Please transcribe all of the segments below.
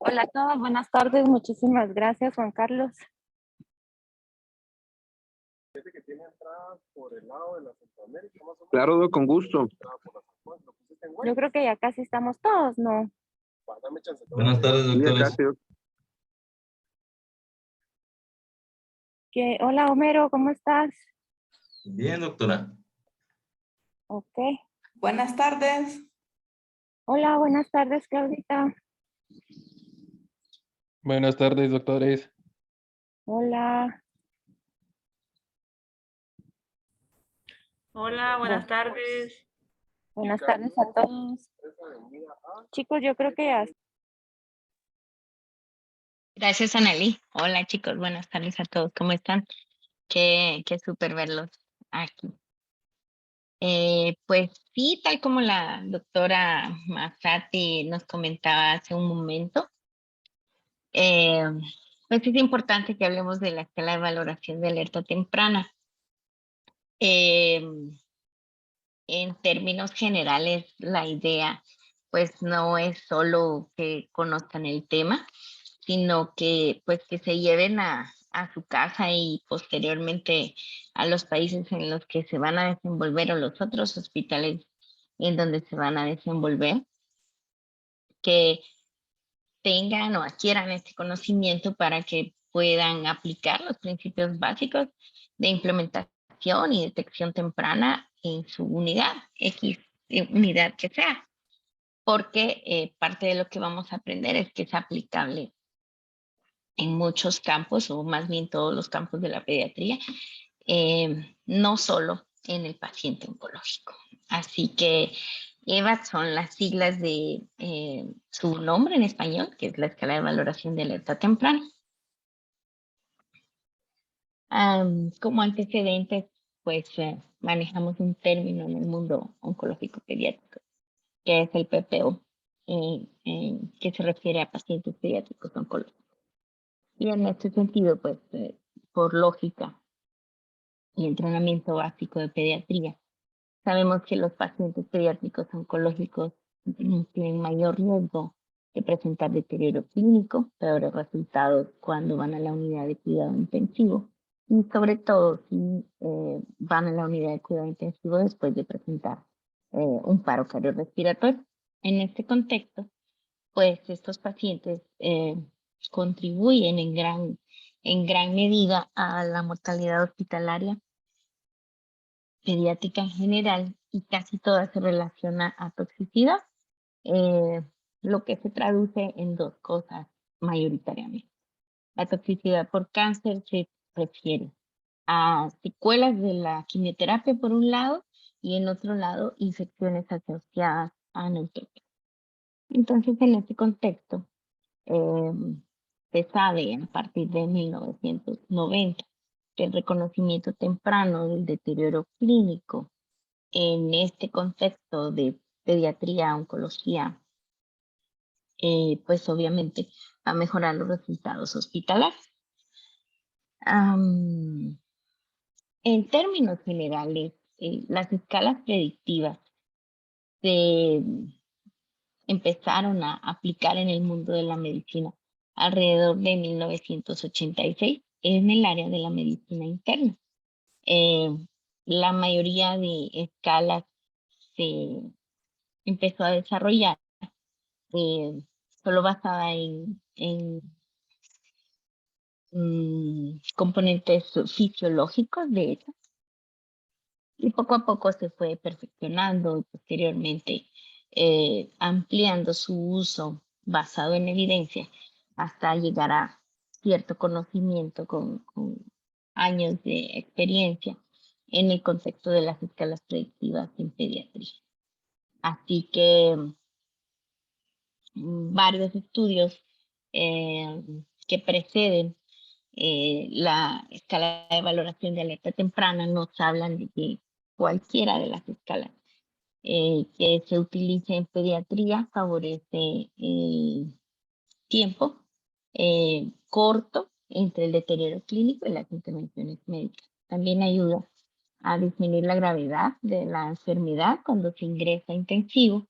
Hola a todos, buenas tardes. Muchísimas gracias, Juan Carlos. Claro, con gusto. Yo creo que ya casi estamos todos, ¿no? Buenas tardes, Sí, acá doctores. sí. Hola, Homero, ¿cómo estás? Bien, doctora. Ok. Buenas tardes. Hola, buenas tardes, Claudita. Buenas tardes, doctores. Hola. Hola, buenas tardes. Buenas tardes a todos. Chicos, yo creo que ya. Gracias, Anali. Hola, chicos. Buenas tardes a todos. ¿Cómo están? Qué súper verlos aquí. Pues sí, tal como la doctora Massati nos comentaba hace un momento, pues es importante que hablemos de la escala de valoración de alerta temprana. En términos generales, la idea pues no es solo que conozcan el tema, sino que pues que se lleven a su casa y posteriormente a los países en los que se van a desenvolver o los otros hospitales en donde se van a desenvolver, que tengan o adquieran este conocimiento para que puedan aplicar los principios básicos de implementación y detección temprana en su unidad, X unidad que sea, porque parte de lo que vamos a aprender es que es aplicable en muchos campos, o más bien todos los campos de la pediatría, no solo en el paciente oncológico. Así que EVA son las siglas de su nombre en español, que es la escala de valoración de alerta temprana. Como antecedentes, pues manejamos un término en el mundo oncológico pediátrico, que es el PPO, que se refiere a pacientes pediátricos oncológicos. Y en este sentido, pues, por lógica y entrenamiento básico de pediatría, sabemos que los pacientes pediátricos oncológicos tienen mayor riesgo de presentar deterioro clínico, peores resultados cuando van a la unidad de cuidado intensivo y sobre todo si van a la unidad de cuidado intensivo después de presentar un paro cardiorrespiratorio. En este contexto, pues estos pacientes contribuyen en gran medida a la mortalidad hospitalaria pediátrica en general y casi toda se relaciona a toxicidad, lo que se traduce en dos cosas mayoritariamente. La toxicidad por cáncer se refiere a secuelas de la quimioterapia por un lado y en otro lado infecciones asociadas a neutrófilos. Entonces, en este contexto, se sabe a partir de 1990 que el reconocimiento temprano del deterioro clínico en este contexto de pediatría, oncología, pues obviamente va a mejorar los resultados hospitalarios. En términos generales, las escalas predictivas se empezaron a aplicar en el mundo de la medicina alrededor de 1986 en el área de la medicina interna. La mayoría de escalas se empezó a desarrollar solo basada en componentes fisiológicos, de hecho, y poco a poco se fue perfeccionando y posteriormente ampliando su uso basado en evidencia hasta llegar a cierto conocimiento con años de experiencia en el contexto de las escalas predictivas en pediatría. Así que varios estudios que preceden la escala de valoración de alerta temprana nos hablan de que cualquiera de las escalas que se utilice en pediatría favorece el tiempo corto entre el deterioro clínico y las intervenciones médicas. También ayuda a disminuir la gravedad de la enfermedad cuando se ingresa intensivo.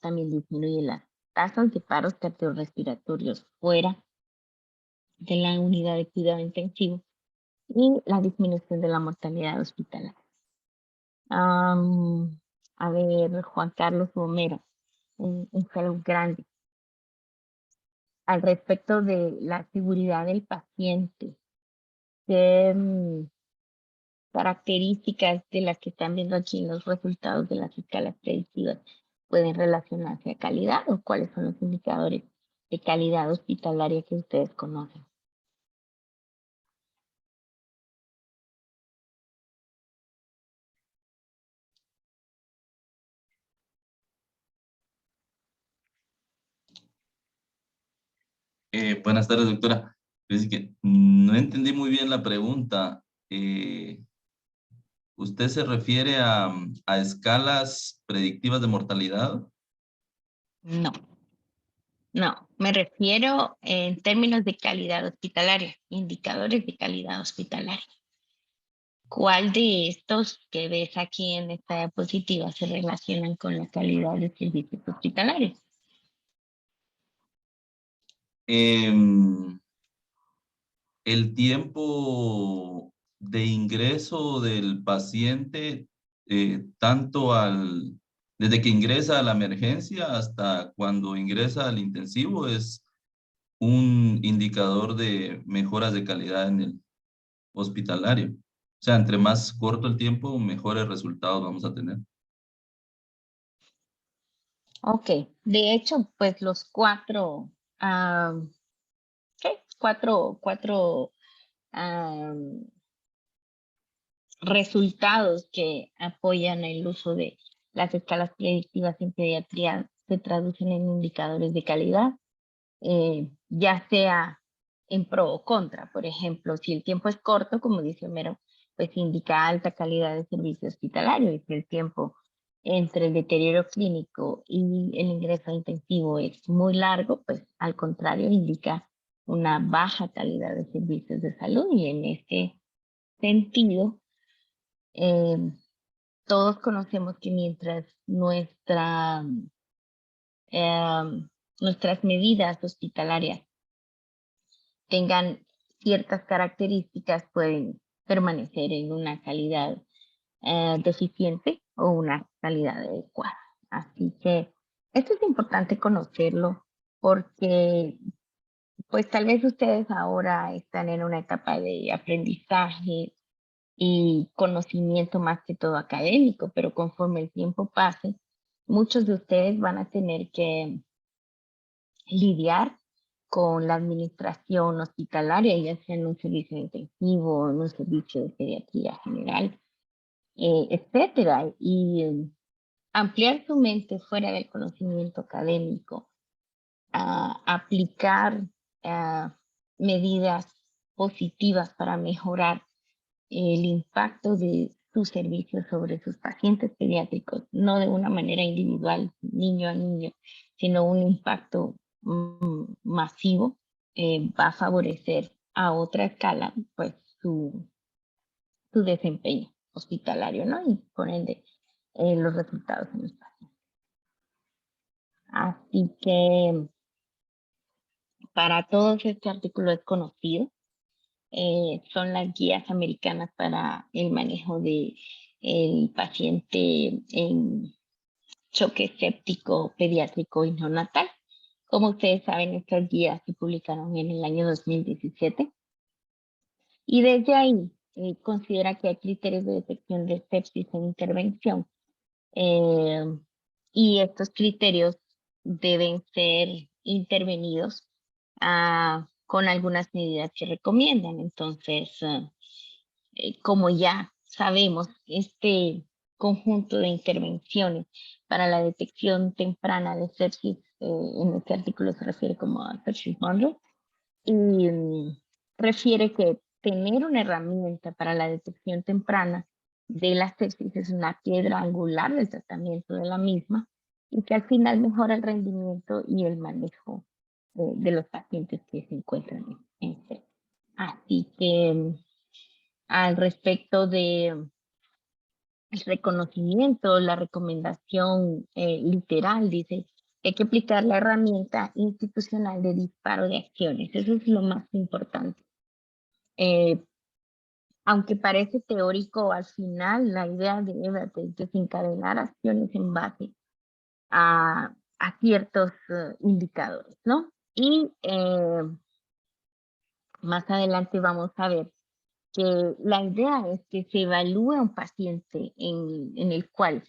También disminuye las tasas de paros cardiorrespiratorios fuera de la unidad de cuidado intensivo y la disminución de la mortalidad hospitalaria. A ver, Juan Carlos Romero, un fellow grande. Al respecto de la seguridad del paciente, ¿qué características de las que están viendo aquí en los resultados de las escalas predictivas pueden relacionarse a calidad o cuáles son los indicadores de calidad hospitalaria que ustedes conocen? Buenas tardes, doctora. Es que no entendí muy bien la pregunta. ¿Usted se refiere a escalas predictivas de mortalidad? No, no, me refiero en términos de calidad hospitalaria, indicadores de calidad hospitalaria. ¿Cuál de estos que ves aquí en esta diapositiva se relacionan con la calidad de servicios hospitalarios? El tiempo de ingreso del paciente, desde que ingresa a la emergencia hasta cuando ingresa al intensivo, es un indicador de mejoras de calidad en el hospitalario. O sea, entre más corto el tiempo, mejores resultados vamos a tener. Ok, de hecho, pues los cuatro, cuatro resultados que apoyan el uso de las escalas predictivas en pediatría se traducen en indicadores de calidad, ya sea en pro o contra. Por ejemplo, si el tiempo es corto, como dice Homero, pues indica alta calidad de servicio hospitalario, y si el tiempo entre el deterioro clínico y el ingreso intensivo es muy largo, pues al contrario indica una baja calidad de servicios de salud. Y en este sentido, todos conocemos que mientras nuestras medidas hospitalarias tengan ciertas características, pueden permanecer en una calidad deficiente o una calidad adecuada. Así que esto es importante conocerlo porque pues tal vez ustedes ahora están en una etapa de aprendizaje y conocimiento más que todo académico, pero conforme el tiempo pase, muchos de ustedes van a tener que lidiar con la administración hospitalaria, ya sea en un servicio intensivo, en un servicio de pediatría general, etcétera, y ampliar su mente fuera del conocimiento académico, aplicar medidas positivas para mejorar el impacto de sus servicios sobre sus pacientes pediátricos, no de una manera individual, niño a niño, sino un impacto masivo, va a favorecer a otra escala pues su desempeño hospitalario, ¿no? Y por ende los resultados en los pacientes. Así que para todos este artículo es conocido. Son las guías americanas para el manejo de el paciente en choque séptico pediátrico y neonatal. Como ustedes saben, estas guías se publicaron en el año 2017 y desde ahí considera que hay criterios de detección de sepsis en intervención, y estos criterios deben ser intervenidos con algunas medidas que recomiendan. Entonces, como ya sabemos, este conjunto de intervenciones para la detección temprana de sepsis, en este artículo se refiere como a sepsis bundle, y refiere que tener una herramienta para la detección temprana de la sepsis es una piedra angular del tratamiento de la misma y que al final mejora el rendimiento y el manejo de los pacientes que se encuentran en sepsis. Así que al respecto de el reconocimiento, la recomendación literal dice Hay que aplicar la herramienta institucional de disparo de acciones. Eso es lo más importante. Aunque parece teórico, al final la idea de EVAT es desencadenar acciones en base a ciertos indicadores, ¿no? Y más adelante vamos a ver que la idea es que se evalúe a un paciente en el cual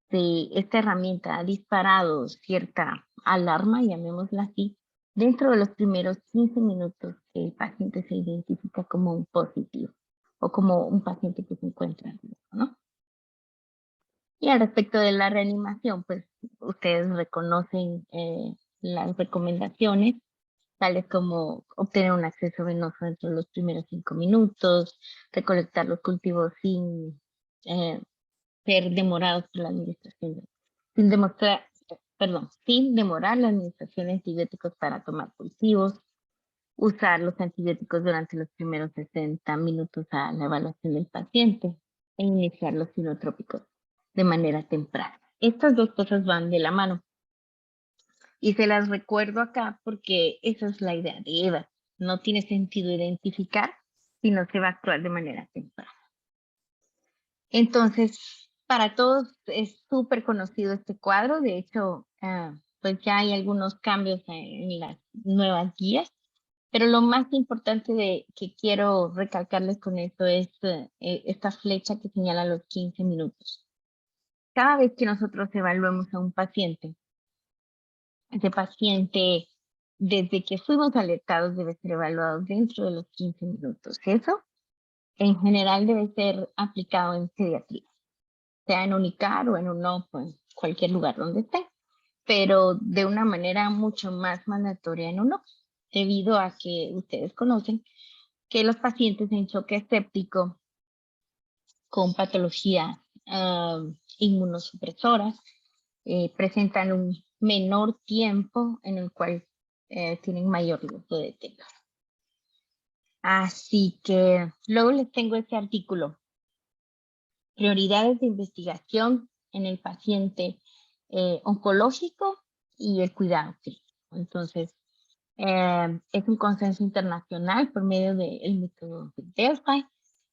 esta herramienta ha disparado cierta alarma, llamémosla así, dentro de los primeros 15 minutos que el paciente se identifica como un positivo o como un paciente que se encuentra en riesgo, ¿no? Y al respecto de la reanimación, pues ustedes reconocen las recomendaciones, tales como obtener un acceso venoso dentro de los primeros 5 minutos, recolectar los cultivos sin ser demorados por la administración, sin demorar la administración de antibióticos para tomar cultivos, usar los antibióticos durante los primeros 60 minutos a la evaluación del paciente e iniciar los sinotrópicos de manera temprana. Estas dos cosas van de la mano. Y se las recuerdo acá porque esa es la idea de EVA. No tiene sentido identificar si no se va a actuar de manera temprana. Entonces, para todos es súper conocido este cuadro. De hecho, pues ya hay algunos cambios en las nuevas guías. Pero lo más importante que quiero recalcarles con esto es esta flecha que señala los 15 minutos. Cada vez que nosotros evaluemos a un paciente, ese paciente, desde que fuimos alertados, debe ser evaluado dentro de los 15 minutos. Eso, en general, debe ser aplicado en pediatría, sea en UNICAR o en UNOP, en cualquier lugar donde esté, pero de una manera mucho más mandatoria en UNOP, debido a que ustedes conocen que los pacientes en choque séptico con patologías inmunosupresoras presentan un menor tiempo en el cual tienen mayor riesgo de deterioro. Así que luego les tengo este artículo. Prioridades de investigación en el paciente oncológico y el cuidado clínico. Entonces, es un consenso internacional por medio del método de Delphi.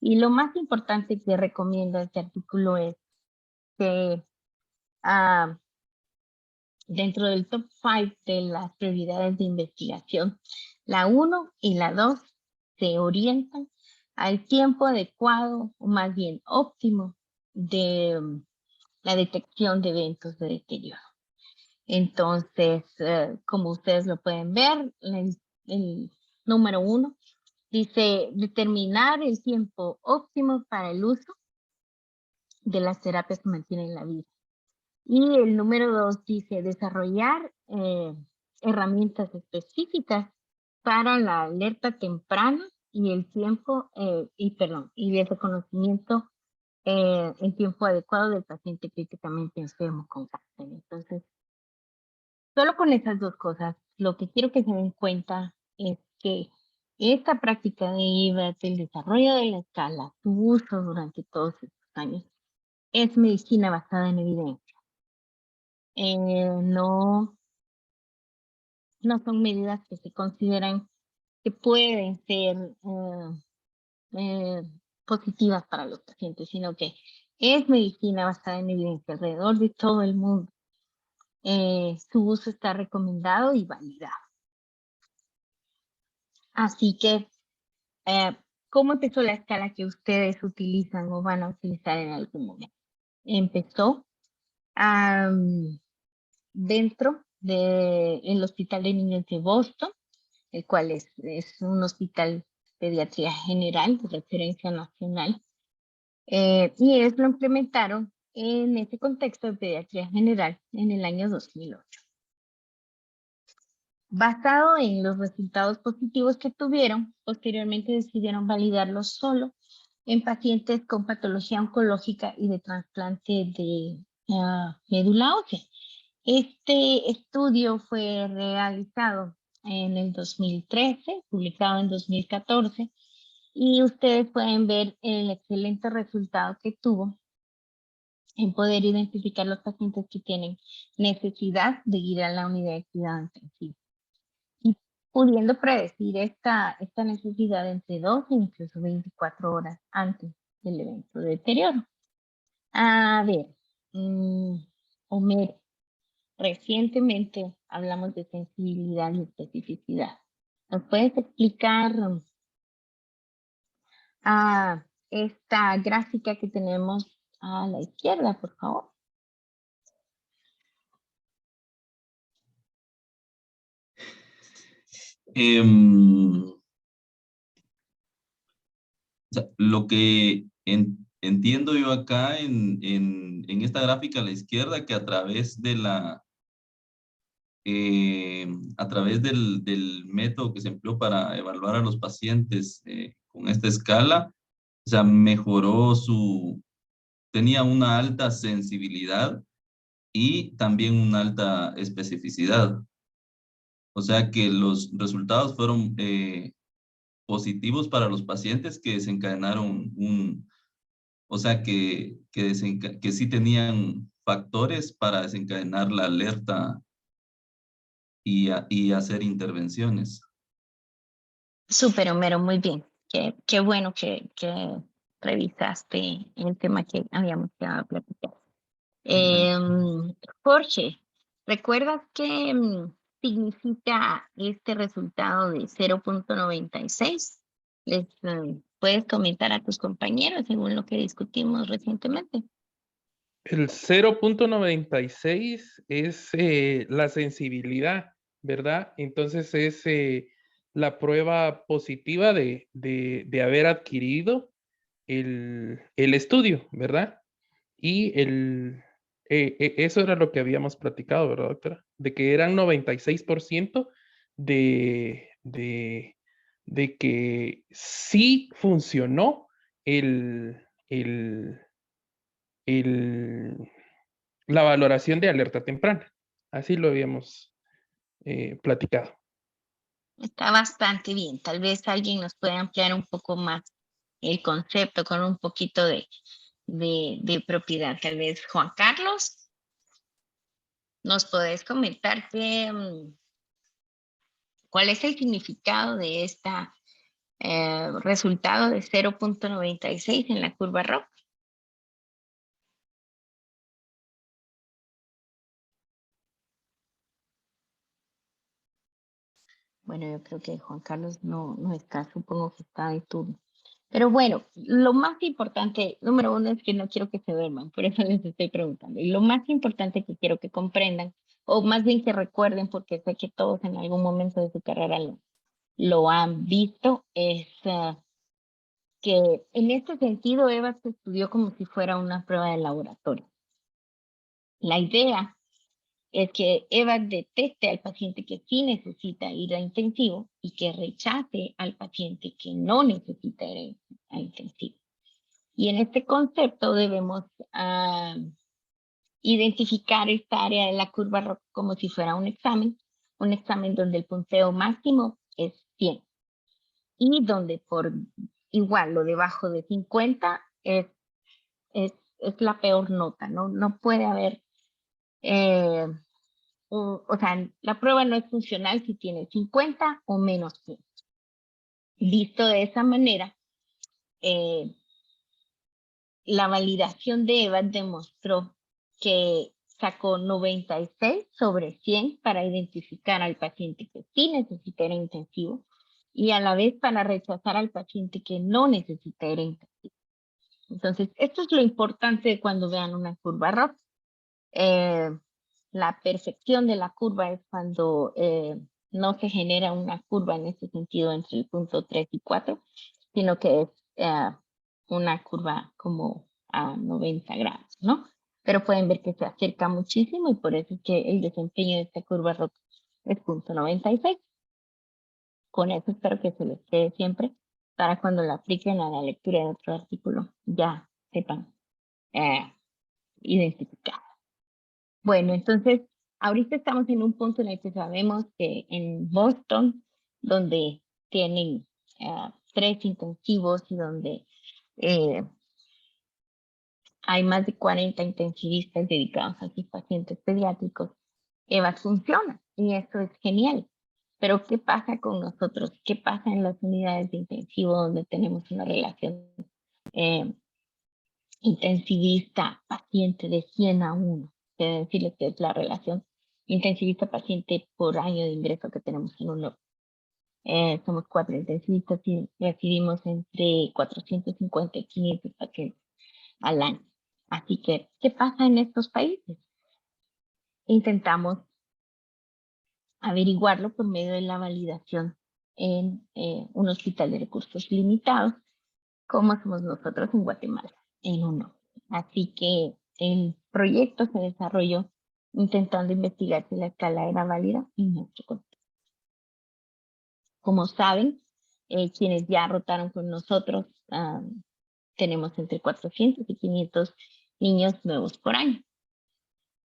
Y lo más importante que recomienda este artículo es que dentro del top 5 de las prioridades de investigación, la 1 y la 2 se orientan al tiempo adecuado, o más bien óptimo, de la detección de eventos de deterioro. Entonces, como ustedes lo pueden ver, el número 1 dice determinar el tiempo óptimo para el uso de las terapias que mantienen la vida. Y el número 2 dice desarrollar herramientas específicas para la alerta temprana y el tiempo, y el reconocimiento en tiempo adecuado del paciente críticamente enfermo con cáncer. Entonces, solo con esas dos cosas, lo que quiero que se den cuenta es que esta práctica de EVAT, el desarrollo de la escala, su uso durante todos estos años, es medicina basada en evidencia. No son medidas que se consideran que pueden ser positivas para los pacientes, sino que es medicina basada en evidencia alrededor de todo el mundo. Su uso está recomendado y validado. Así que, ¿cómo empezó la escala que ustedes utilizan o van a utilizar en algún momento? Empezó dentro del Hospital de Niños de Boston, el cual es un hospital de pediatría general de referencia nacional, y ellos lo implementaron en ese contexto de pediatría general en el año 2008. Basado en los resultados positivos que tuvieron, posteriormente decidieron validarlo solo en pacientes con patología oncológica y de trasplante de médula ósea. Este estudio fue realizado en el 2013, publicado en 2014, y ustedes pueden ver el excelente resultado que tuvo en poder identificar los pacientes que tienen necesidad de ir a la unidad de cuidado intensivo. Y pudiendo predecir esta necesidad entre 2 e incluso 24 horas antes del evento de deterioro. A ver, Homero, recientemente hablamos de sensibilidad y especificidad. ¿Nos puedes explicar esta gráfica que tenemos a la izquierda, por favor? O sea, lo que entiendo yo acá en esta gráfica a la izquierda, que a través de a través del método que se empleó para evaluar a los pacientes con esta escala, o sea, tenía una alta sensibilidad y también una alta especificidad. O sea que los resultados fueron positivos para los pacientes que desencadenaron o sea que sí tenían factores para desencadenar la alerta y hacer intervenciones. Súper, Homero, muy bien. Qué bueno que revisaste el tema que habíamos quedado a platicar. Jorge, ¿recuerdas qué significa este resultado de 0.96? ¿Les puedes comentar a tus compañeros según lo que discutimos recientemente? El 0.96 es la sensibilidad, ¿verdad? Entonces es la prueba positiva de haber adquirido el estudio, ¿verdad? Y eso era lo que habíamos platicado, ¿verdad, doctora? De que eran 96% de que sí funcionó la valoración de alerta temprana. Así lo habíamos platicado. Está bastante bien. Tal vez alguien nos pueda ampliar un poco más el concepto con un poquito de propiedad. Tal vez Juan Carlos, ¿nos podés comentar cuál es el significado de esta resultado de 0.96 en la curva ROC? Bueno, yo creo que Juan Carlos no está, supongo que está de turno. Pero bueno, lo más importante, número uno, es que no quiero que se duerman, por eso les estoy preguntando. Y lo más importante que quiero que comprendan, o más bien que recuerden, porque sé que todos en algún momento de su carrera lo han visto, es que en este sentido Eva se estudió como si fuera una prueba de laboratorio. La idea es que Eva detecte al paciente que sí necesita ir a intensivo y que rechace al paciente que no necesita ir a intensivo. Y en este concepto debemos identificar esta área de la curva ROC como si fuera un examen donde el punteo máximo es 100 y donde por igual lo debajo de 50 es la peor nota, no puede haber, o sea, la prueba no es funcional si tiene 50 o menos 100. Visto de esa manera, la validación de Eva demostró que sacó 96 sobre 100 para identificar al paciente que sí necesita ir a intensivo y a la vez para rechazar al paciente que no necesita ir a intensivo. Entonces, esto es lo importante cuando vean una curva ROC. La perfección de la curva es cuando no se genera una curva en ese sentido entre el punto 3 y 4, sino que es una curva como a 90 grados, ¿no? Pero pueden ver que se acerca muchísimo y por eso es que el desempeño de esta curva ROC es punto 96. Con eso espero que se les quede siempre para cuando la apliquen a la lectura de otro artículo ya sepan identificar. Bueno, entonces, ahorita estamos en un punto en el que sabemos que en Boston, donde tienen 3 intensivos y donde hay más de 40 intensivistas dedicados a sus pacientes pediátricos, EVAS funciona y eso es genial. Pero ¿qué pasa con nosotros? ¿Qué pasa en las unidades de intensivo donde tenemos una relación intensivista-paciente de 100 a 1? Quiero decirles que es la relación intensivista-paciente por año de ingreso que tenemos en UNOP. Somos 4 intensivistas y recibimos entre 450 y 500 pacientes al año. Así que, ¿qué pasa en estos países? Intentamos averiguarlo por medio de la validación en un hospital de recursos limitados, como somos nosotros en Guatemala, en UNO. Así que el proyecto se desarrolló intentando investigar si la escala era válida en nuestro contexto. Como saben, quienes ya rotaron con nosotros, tenemos entre 400 y 500 niños nuevos por año.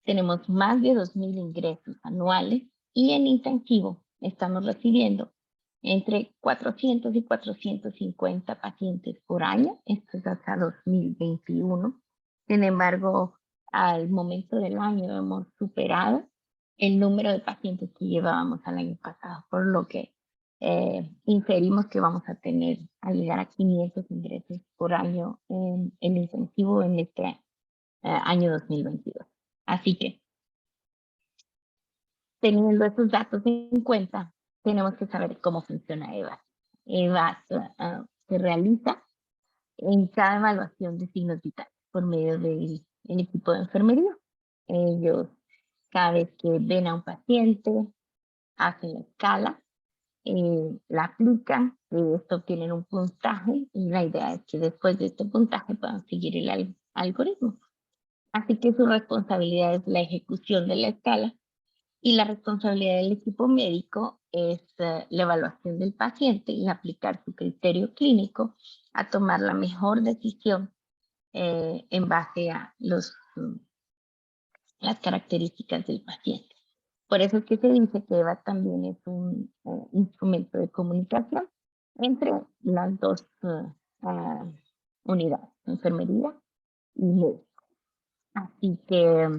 Tenemos más de 2,000 ingresos anuales y en intensivo estamos recibiendo entre 400 y 450 pacientes por año. Esto es hasta 2021. Sin embargo, al momento del año hemos superado el número de pacientes que llevábamos al año pasado, por lo que inferimos que vamos a tener al llegar a 500 ingresos por año en intensivo en este año 2022. Así que, teniendo esos datos en cuenta, tenemos que saber cómo funciona EVAS. EVAS se realiza en cada evaluación de signos vitales por medio del equipo de enfermería. Ellos, cada vez que ven a un paciente, hacen la escala, la aplican, de esto obtienen un puntaje y la idea es que después de este puntaje puedan seguir el algoritmo. Así que su responsabilidad es la ejecución de la escala y la responsabilidad del equipo médico es la evaluación del paciente y aplicar su criterio clínico a tomar la mejor decisión en base a las características del paciente. Por eso es que se dice que EVA también es un instrumento de comunicación entre las dos unidades, enfermería y médico. Así que,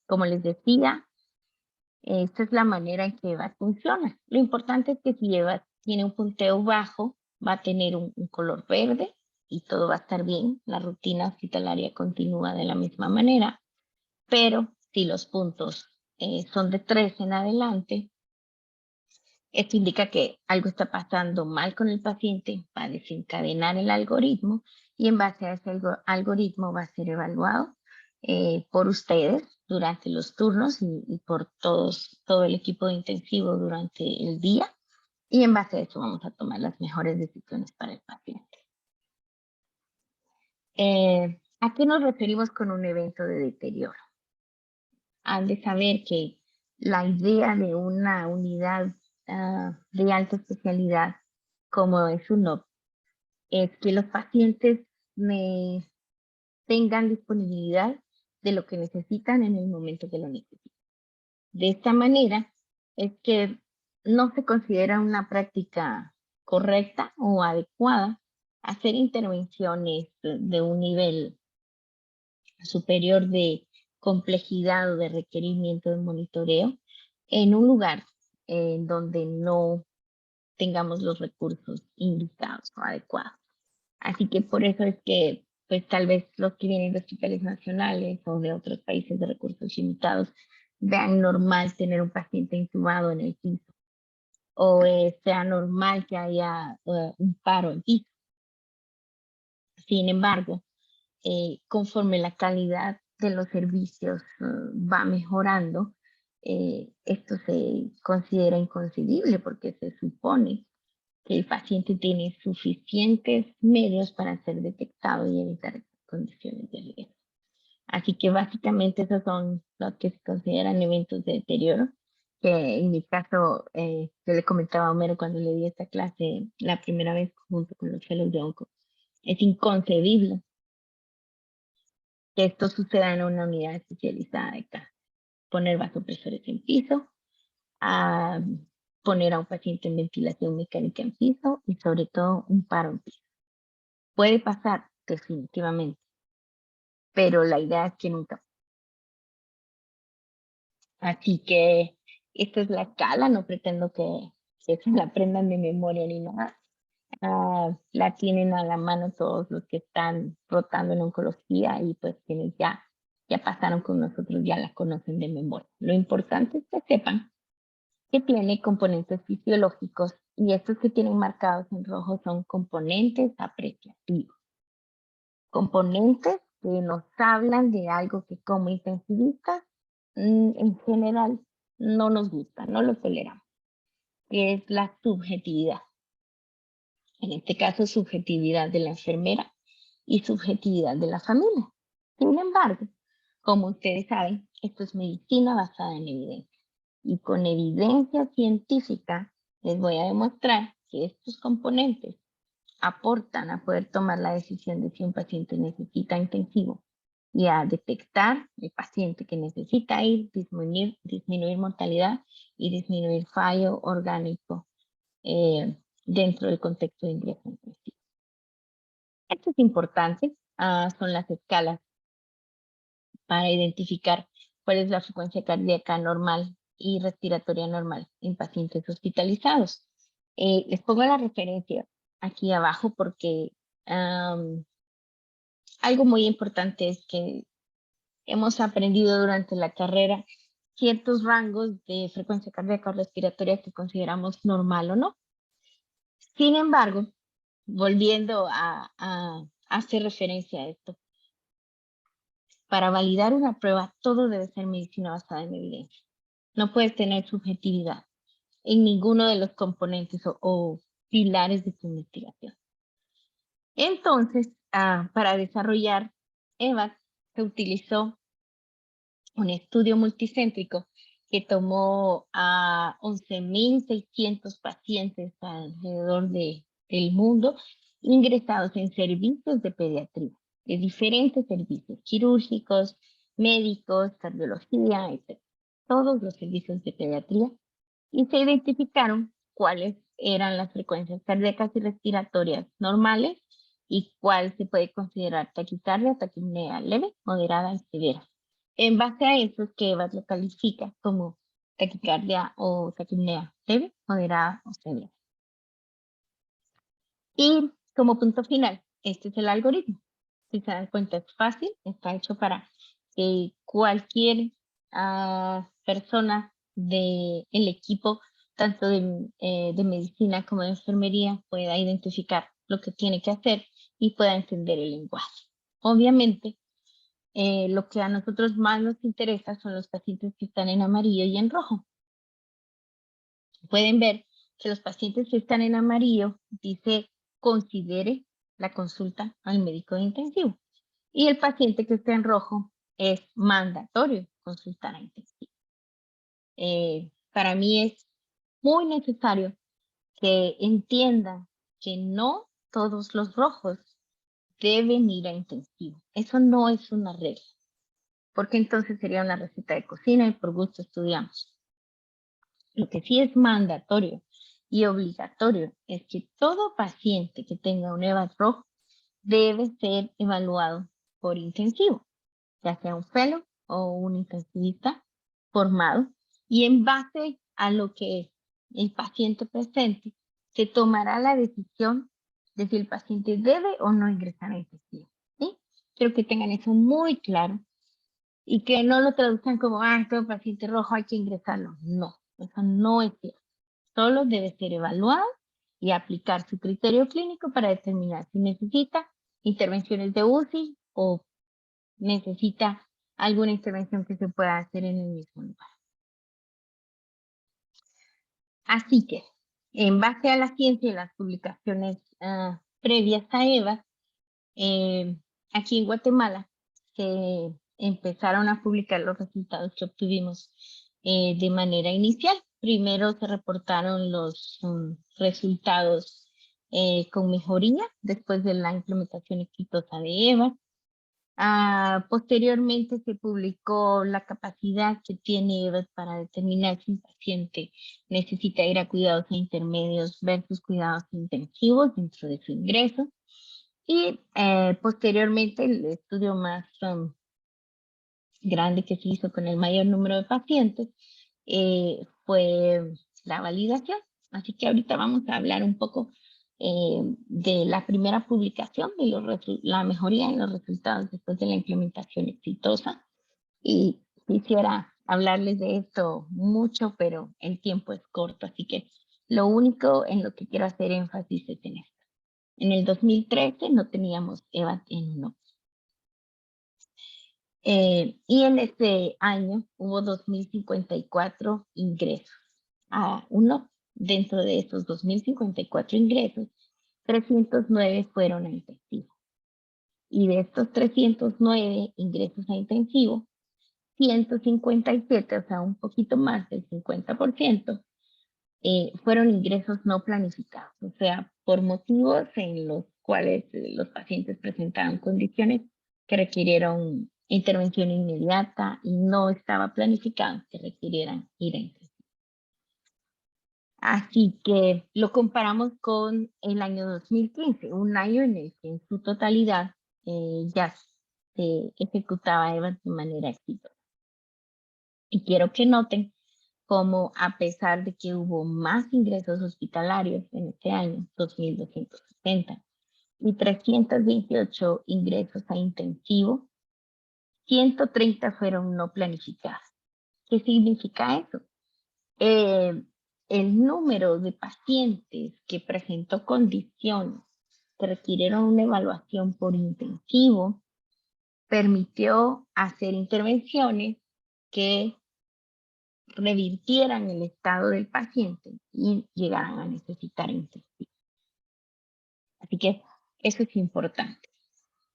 como les decía, esta es la manera en que EVA funciona. Lo importante es que si EVA tiene un punteo bajo, va a tener un color verde y todo va a estar bien. La rutina hospitalaria continúa de la misma manera, pero si los puntos son de 3 en adelante, esto indica que algo está pasando mal con el paciente, va a desencadenar el algoritmo y en base a ese algoritmo va a ser evaluado por ustedes durante los turnos y por todo el equipo de intensivo durante el día. Y en base a eso vamos a tomar las mejores decisiones para el paciente. ¿A qué nos referimos con un evento de deterioro? Han de saber que la idea de una unidad de alta especialidad como es UNOP es que los pacientes tengan disponibilidad de lo que necesitan en el momento que lo necesitan. De esta manera es que no se considera una práctica correcta o adecuada hacer intervenciones de un nivel superior de complejidad o de requerimiento de monitoreo en un lugar en donde no tengamos los recursos indicados o adecuados. Así que por eso es que pues tal vez los que vienen de hospitales nacionales o de otros países de recursos limitados vean normal tener un paciente intubado en el piso o sea normal que haya un paro en piso. Sin embargo, conforme la calidad de los servicios va mejorando, esto se considera inconcebible porque se supone que el paciente tiene suficientes medios para ser detectado y evitar condiciones de riesgo. Así que básicamente esos son los que se consideran eventos de deterioro, que en mi caso, yo le comentaba a Homero cuando le di esta clase la primera vez junto con los fellows de onco, es inconcebible que esto suceda en una unidad especializada de cáncer. Poner vasopresores en piso, poner a un paciente en ventilación mecánica en piso y sobre todo un paro en piso. Puede pasar definitivamente, pero la idea es que nunca. Así que esta es la escala, no pretendo que se la aprendan de memoria ni nada. La tienen a la mano todos los que están rotando en oncología y pues quienes ya pasaron con nosotros ya la conocen de memoria. Lo importante es que sepan que tiene componentes fisiológicos y estos que tienen marcados en rojo son componentes apreciativos. Componentes que nos hablan de algo que como intensivistas en general no nos gusta, no lo toleramos, que es la subjetividad. En este caso, subjetividad de la enfermera y subjetividad de la familia. Sin embargo, como ustedes saben, esto es medicina basada en evidencia. Y con evidencia científica les voy a demostrar que estos componentes aportan a poder tomar la decisión de si un paciente necesita intensivo y a detectar el paciente que necesita ir, disminuir mortalidad y disminuir fallo orgánico dentro del contexto de ingreso intensivo. Esto es importante, son las escalas para identificar cuál es la frecuencia cardíaca normal y respiratoria normal en pacientes hospitalizados. Les pongo la referencia aquí abajo porque algo muy importante es que hemos aprendido durante la carrera ciertos rangos de frecuencia cardíaca o respiratoria que consideramos normal o no. Sin embargo, volviendo a hacer referencia a esto, para validar una prueba todo debe ser medicina basada en evidencia. No puedes tener subjetividad en ninguno de los componentes o pilares de tu investigación. Entonces, para desarrollar EVAC se utilizó un estudio multicéntrico que tomó a 11.600 pacientes alrededor del mundo ingresados en servicios de pediatría, de diferentes servicios quirúrgicos, médicos, cardiología, etc. Todos los servicios de pediatría, y se identificaron cuáles eran las frecuencias cardíacas y respiratorias normales y cuál se puede considerar taquicardia, taquipnea leve, moderada y severa. En base a eso es que EVAS lo califica como taquicardia o taquipnea leve, moderada o severa. Y como punto final, este es el algoritmo. Si se dan cuenta, es fácil, está hecho para que cualquier persona del equipo, tanto de medicina como de enfermería, pueda identificar lo que tiene que hacer y pueda entender el lenguaje. Obviamente, lo que a nosotros más nos interesa son los pacientes que están en amarillo y en rojo. Pueden ver que los pacientes que están en amarillo dice considere la consulta al médico de intensivo. Y el paciente que está en rojo es mandatorio consultar a intensivo. Para mí es muy necesario que entiendan que no todos los rojos deben ir a intensivo. Eso no es una regla, porque entonces sería una receta de cocina y por gusto estudiamos. Lo que sí es mandatorio y obligatorio es que todo paciente que tenga un EVAS rojo debe ser evaluado por intensivo, ya sea un fellow o un intensivista formado, y en base a lo que el paciente presente, se tomará la decisión de si el paciente debe o no ingresar a intensivo. ¿Sí? Quiero que tengan eso muy claro y que no lo traduzcan como, todo paciente rojo hay que ingresarlo. No, eso no es cierto. Solo debe ser evaluado y aplicar su criterio clínico para determinar si necesita intervenciones de UCI o necesita alguna intervención que se pueda hacer en el mismo lugar. Así que, en base a la ciencia y las publicaciones previas a EVA, aquí en Guatemala se empezaron a publicar los resultados que obtuvimos de manera inicial. Primero se reportaron los resultados con mejoría después de la implementación exitosa de EVA. Posteriormente se publicó la capacidad que tiene EVA para determinar si un paciente necesita ir a cuidados intermedios versus cuidados intensivos dentro de su ingreso. Y posteriormente el estudio más grande que se hizo con el mayor número de pacientes fue la validación. Así que ahorita vamos a hablar un poco de la primera publicación, de la mejoría en los resultados después de la implementación exitosa. Y quisiera hablarles de esto mucho, pero el tiempo es corto, así que lo único en lo que quiero hacer énfasis es en esto. En el 2013 no teníamos EVAT en UNOPS. Y en este año hubo 2.054 ingresos a UNOPS. Dentro de esos 2.054 ingresos, 309 fueron a intensivo. Y de estos 309 ingresos a intensivo, 157, o sea, un poquito más del 50%, fueron ingresos no planificados, o sea, por motivos en los cuales los pacientes presentaban condiciones que requirieron intervención inmediata y no estaba planificado que requirieran ir a intensivo. Así que lo comparamos con el año 2015, un año en el que en su totalidad ya se ejecutaba EVAT de manera exitosa. Y quiero que noten cómo a pesar de que hubo más ingresos hospitalarios en este año, 2.260, y 328 ingresos a intensivo, 130 fueron no planificados. ¿Qué significa eso? El número de pacientes que presentó condiciones que requirieron una evaluación por intensivo permitió hacer intervenciones que revirtieran el estado del paciente y llegaran a necesitar intensivo. Así que eso es importante.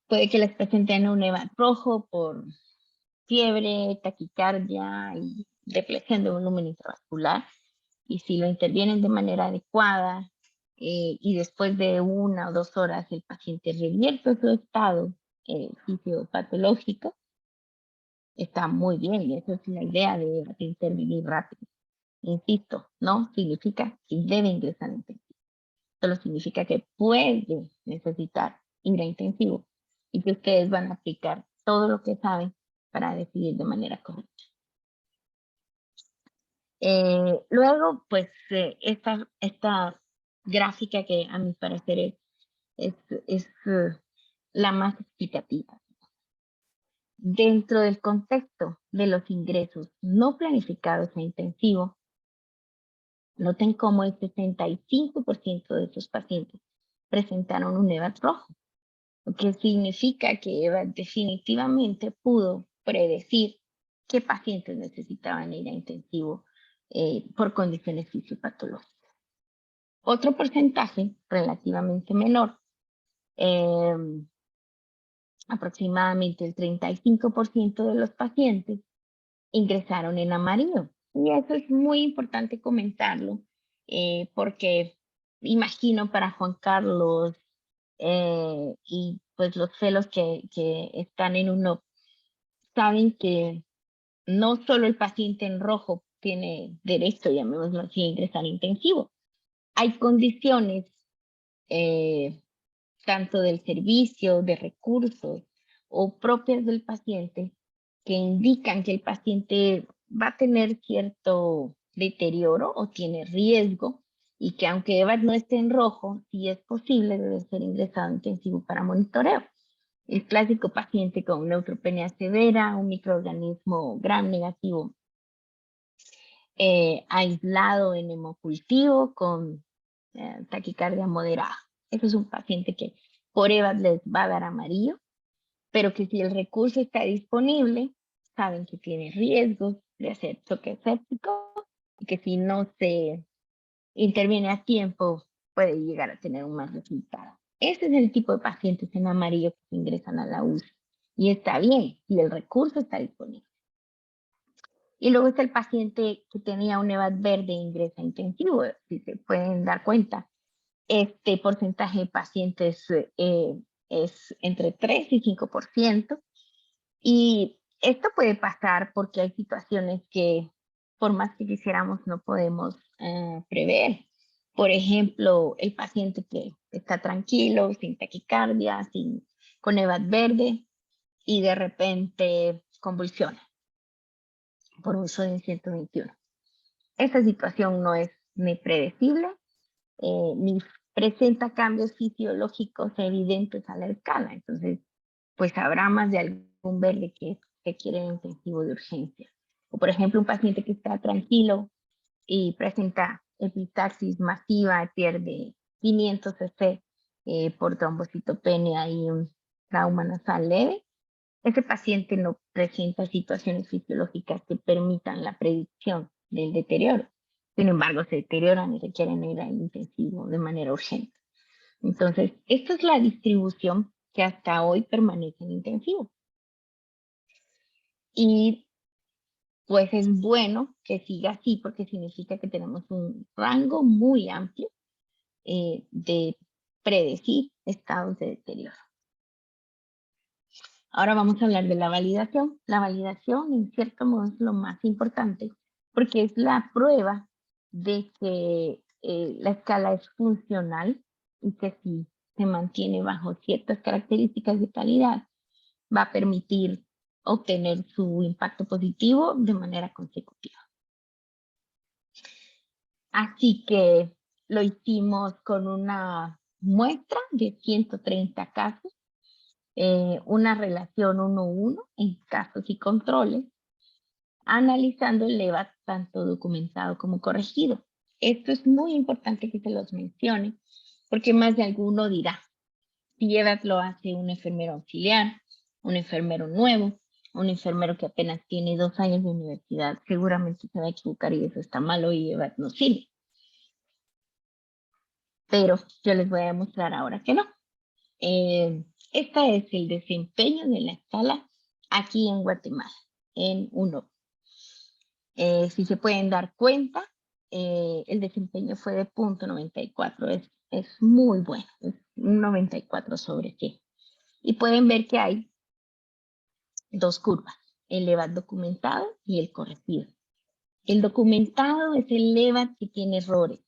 Puede que les presenten un EVAT rojo por fiebre, taquicardia y depresión de volumen intravascular. Y si lo intervienen de manera adecuada y después de 1 o 2 horas el paciente revierte su estado fisiopatológico, está muy bien y esa es la idea de intervenir rápido. Insisto, no significa que debe ingresar a intensivo. Solo significa que puede necesitar ir a intensivo y que ustedes van a aplicar todo lo que saben para decidir de manera correcta. Luego, pues, esta gráfica que a mi parecer es la más explicativa. Dentro del contexto de los ingresos no planificados a intensivo, noten cómo el 65% de esos pacientes presentaron un EVAT rojo, lo que significa que EVAT definitivamente pudo predecir qué pacientes necesitaban ir a intensivo por condiciones fisiopatológicas. Otro porcentaje relativamente menor, aproximadamente el 35% de los pacientes ingresaron en amarillo. Y eso es muy importante comentarlo, porque imagino para Juan Carlos y pues los fellows que están en UNOPS saben que no solo el paciente en rojo tiene derecho, llamémoslo así, a ingresar intensivo. Hay condiciones, tanto del servicio, de recursos o propias del paciente, que indican que el paciente va a tener cierto deterioro o tiene riesgo y que aunque EVAT no esté en rojo, sí es posible, debe ser ingresado intensivo para monitoreo. El clásico paciente con neutropenia severa, un microorganismo gram negativo aislado en hemocultivo con taquicardia moderada. Ese es un paciente que por EVAT les va a dar amarillo, pero que si el recurso está disponible, saben que tiene riesgos de hacer choque séptico y que si no se interviene a tiempo puede llegar a tener un mal resultado. Ese es el tipo de pacientes en amarillo que ingresan a la UCI y está bien si el recurso está disponible. Y luego está el paciente que tenía un EVAT verde e ingresa intensivo, si se pueden dar cuenta. Este porcentaje de pacientes es entre 3 y 5%. Y esto puede pasar porque hay situaciones que por más que quisiéramos no podemos prever. Por ejemplo, el paciente que está tranquilo, sin taquicardia, con EVAD verde y de repente convulsiona por uso de 121. Esa situación no es ni predecible ni presenta cambios fisiológicos evidentes a la escala. Entonces, pues habrá más de algún verde que requiere intensivo de urgencia. O por ejemplo, un paciente que está tranquilo y presenta epistaxis masiva, pierde 500 cc por trombocitopenia y un trauma nasal leve, ese paciente no presenta situaciones fisiológicas que permitan la predicción del deterioro. Sin embargo, se deterioran y requieren ir al intensivo de manera urgente. Entonces, esta es la distribución que hasta hoy permanece en intensivo. Y pues es bueno que siga así porque significa que tenemos un rango muy amplio de predecir estados de deterioro. Ahora vamos a hablar de la validación. La validación, en cierto modo, es lo más importante porque es la prueba de que la escala es funcional y que si se mantiene bajo ciertas características de calidad, va a permitir obtener su impacto positivo de manera consecutiva. Así que lo hicimos con una muestra de 130 casos, una relación 1:1 en casos y controles, analizando el EVAD tanto documentado como corregido. Esto es muy importante que se los mencione, porque más de alguno dirá, si EVAD lo hace un enfermero auxiliar, un enfermero nuevo, un enfermero que apenas tiene 2 años de universidad, seguramente se va a equivocar y eso está malo y EVAD no sirve. Pero yo les voy a demostrar ahora que no. Este es el desempeño de la escala aquí en Guatemala, en 1. Si se pueden dar cuenta, el desempeño fue de 0.94. Es muy bueno, es un 94 sobre 100. Y pueden ver que hay 2 curvas, el EVAD documentado y el corregido. El documentado es el EVAD que tiene errores.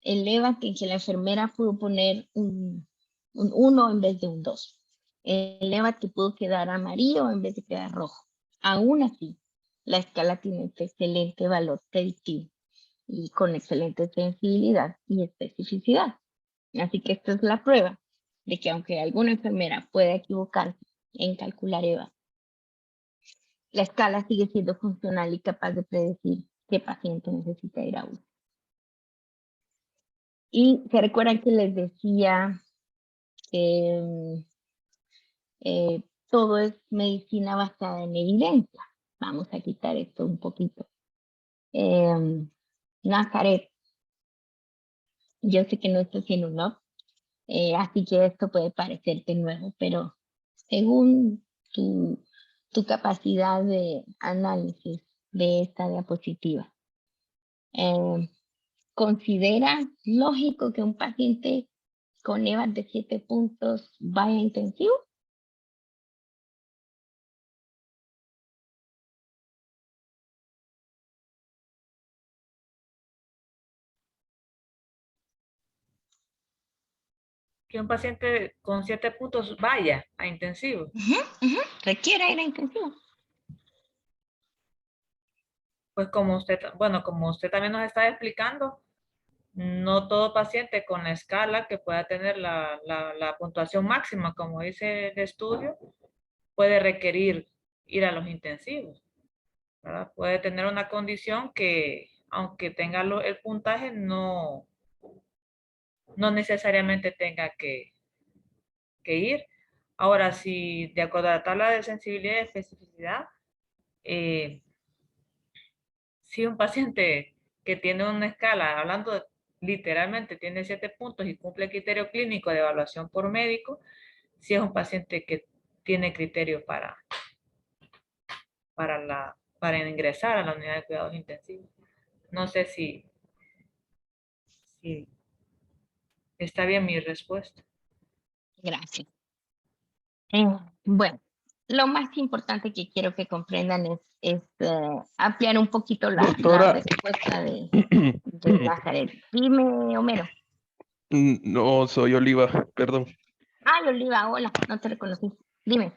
El EVAD en que la enfermera pudo poner un 1 en vez de un 2. El EVAD que pudo quedar amarillo en vez de quedar rojo. Aún así, la escala tiene un excelente valor predictivo y con excelente sensibilidad y especificidad. Así que esta es la prueba de que aunque alguna enfermera pueda equivocarse en calcular EVAD, la escala sigue siendo funcional y capaz de predecir qué paciente necesita ir a UCI. Y se recuerdan que les decía que todo es medicina basada en evidencia. Vamos a quitar esto un poquito. Nazaret, yo sé que no estás haciendo un up, así que esto puede parecerte nuevo, pero según tu capacidad de análisis de esta diapositiva, ¿considera lógico que un paciente con EVAD de 7 puntos vaya a intensivo? Que un paciente con 7 puntos vaya a intensivo. Requiere ir a intensivo. Pues como usted, bueno, como usted también nos está explicando, no todo paciente con la escala que pueda tener la puntuación máxima, como dice el estudio, puede requerir ir a los intensivos, ¿verdad? Puede tener una condición que, aunque tenga el puntaje, no necesariamente tenga que ir. Ahora, si de acuerdo a la tabla de sensibilidad y especificidad, si un paciente que tiene una escala, hablando literalmente, tiene 7 puntos y cumple el criterio clínico de evaluación por médico, si es un paciente que tiene criterio para ingresar a la unidad de cuidados intensivos. No sé si está bien mi respuesta. Gracias. Bueno, lo más importante que quiero que comprendan es ampliar un poquito la Doctora. respuesta de Nazaret. Dime, Homero. No, soy Oliva, perdón. Ay, Oliva, hola, no te reconocí. Dime.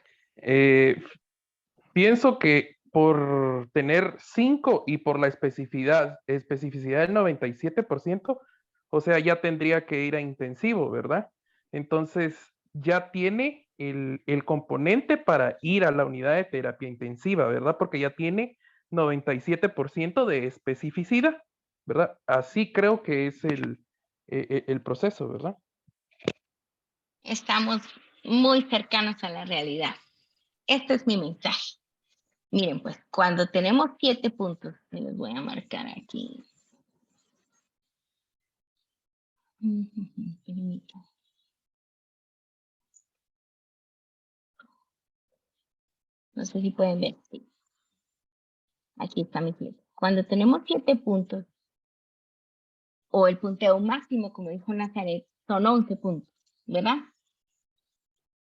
Pienso que por tener 5 y por la especificidad del 97%, o sea, ya tendría que ir a intensivo, ¿verdad? Entonces, ya tiene el componente para ir a la unidad de terapia intensiva, ¿verdad? Porque ya tiene 97% de especificidad, ¿verdad? Así creo que es el proceso, ¿verdad? Estamos muy cercanos a la realidad. Este es mi mensaje. Miren, pues, cuando tenemos 7 puntos, se los voy a marcar aquí. Permítanme. No sé si pueden ver. Sí. Aquí está mi 7. Cuando tenemos 7 puntos, o el punteo máximo, como dijo Nazaret, son 11 puntos, ¿verdad?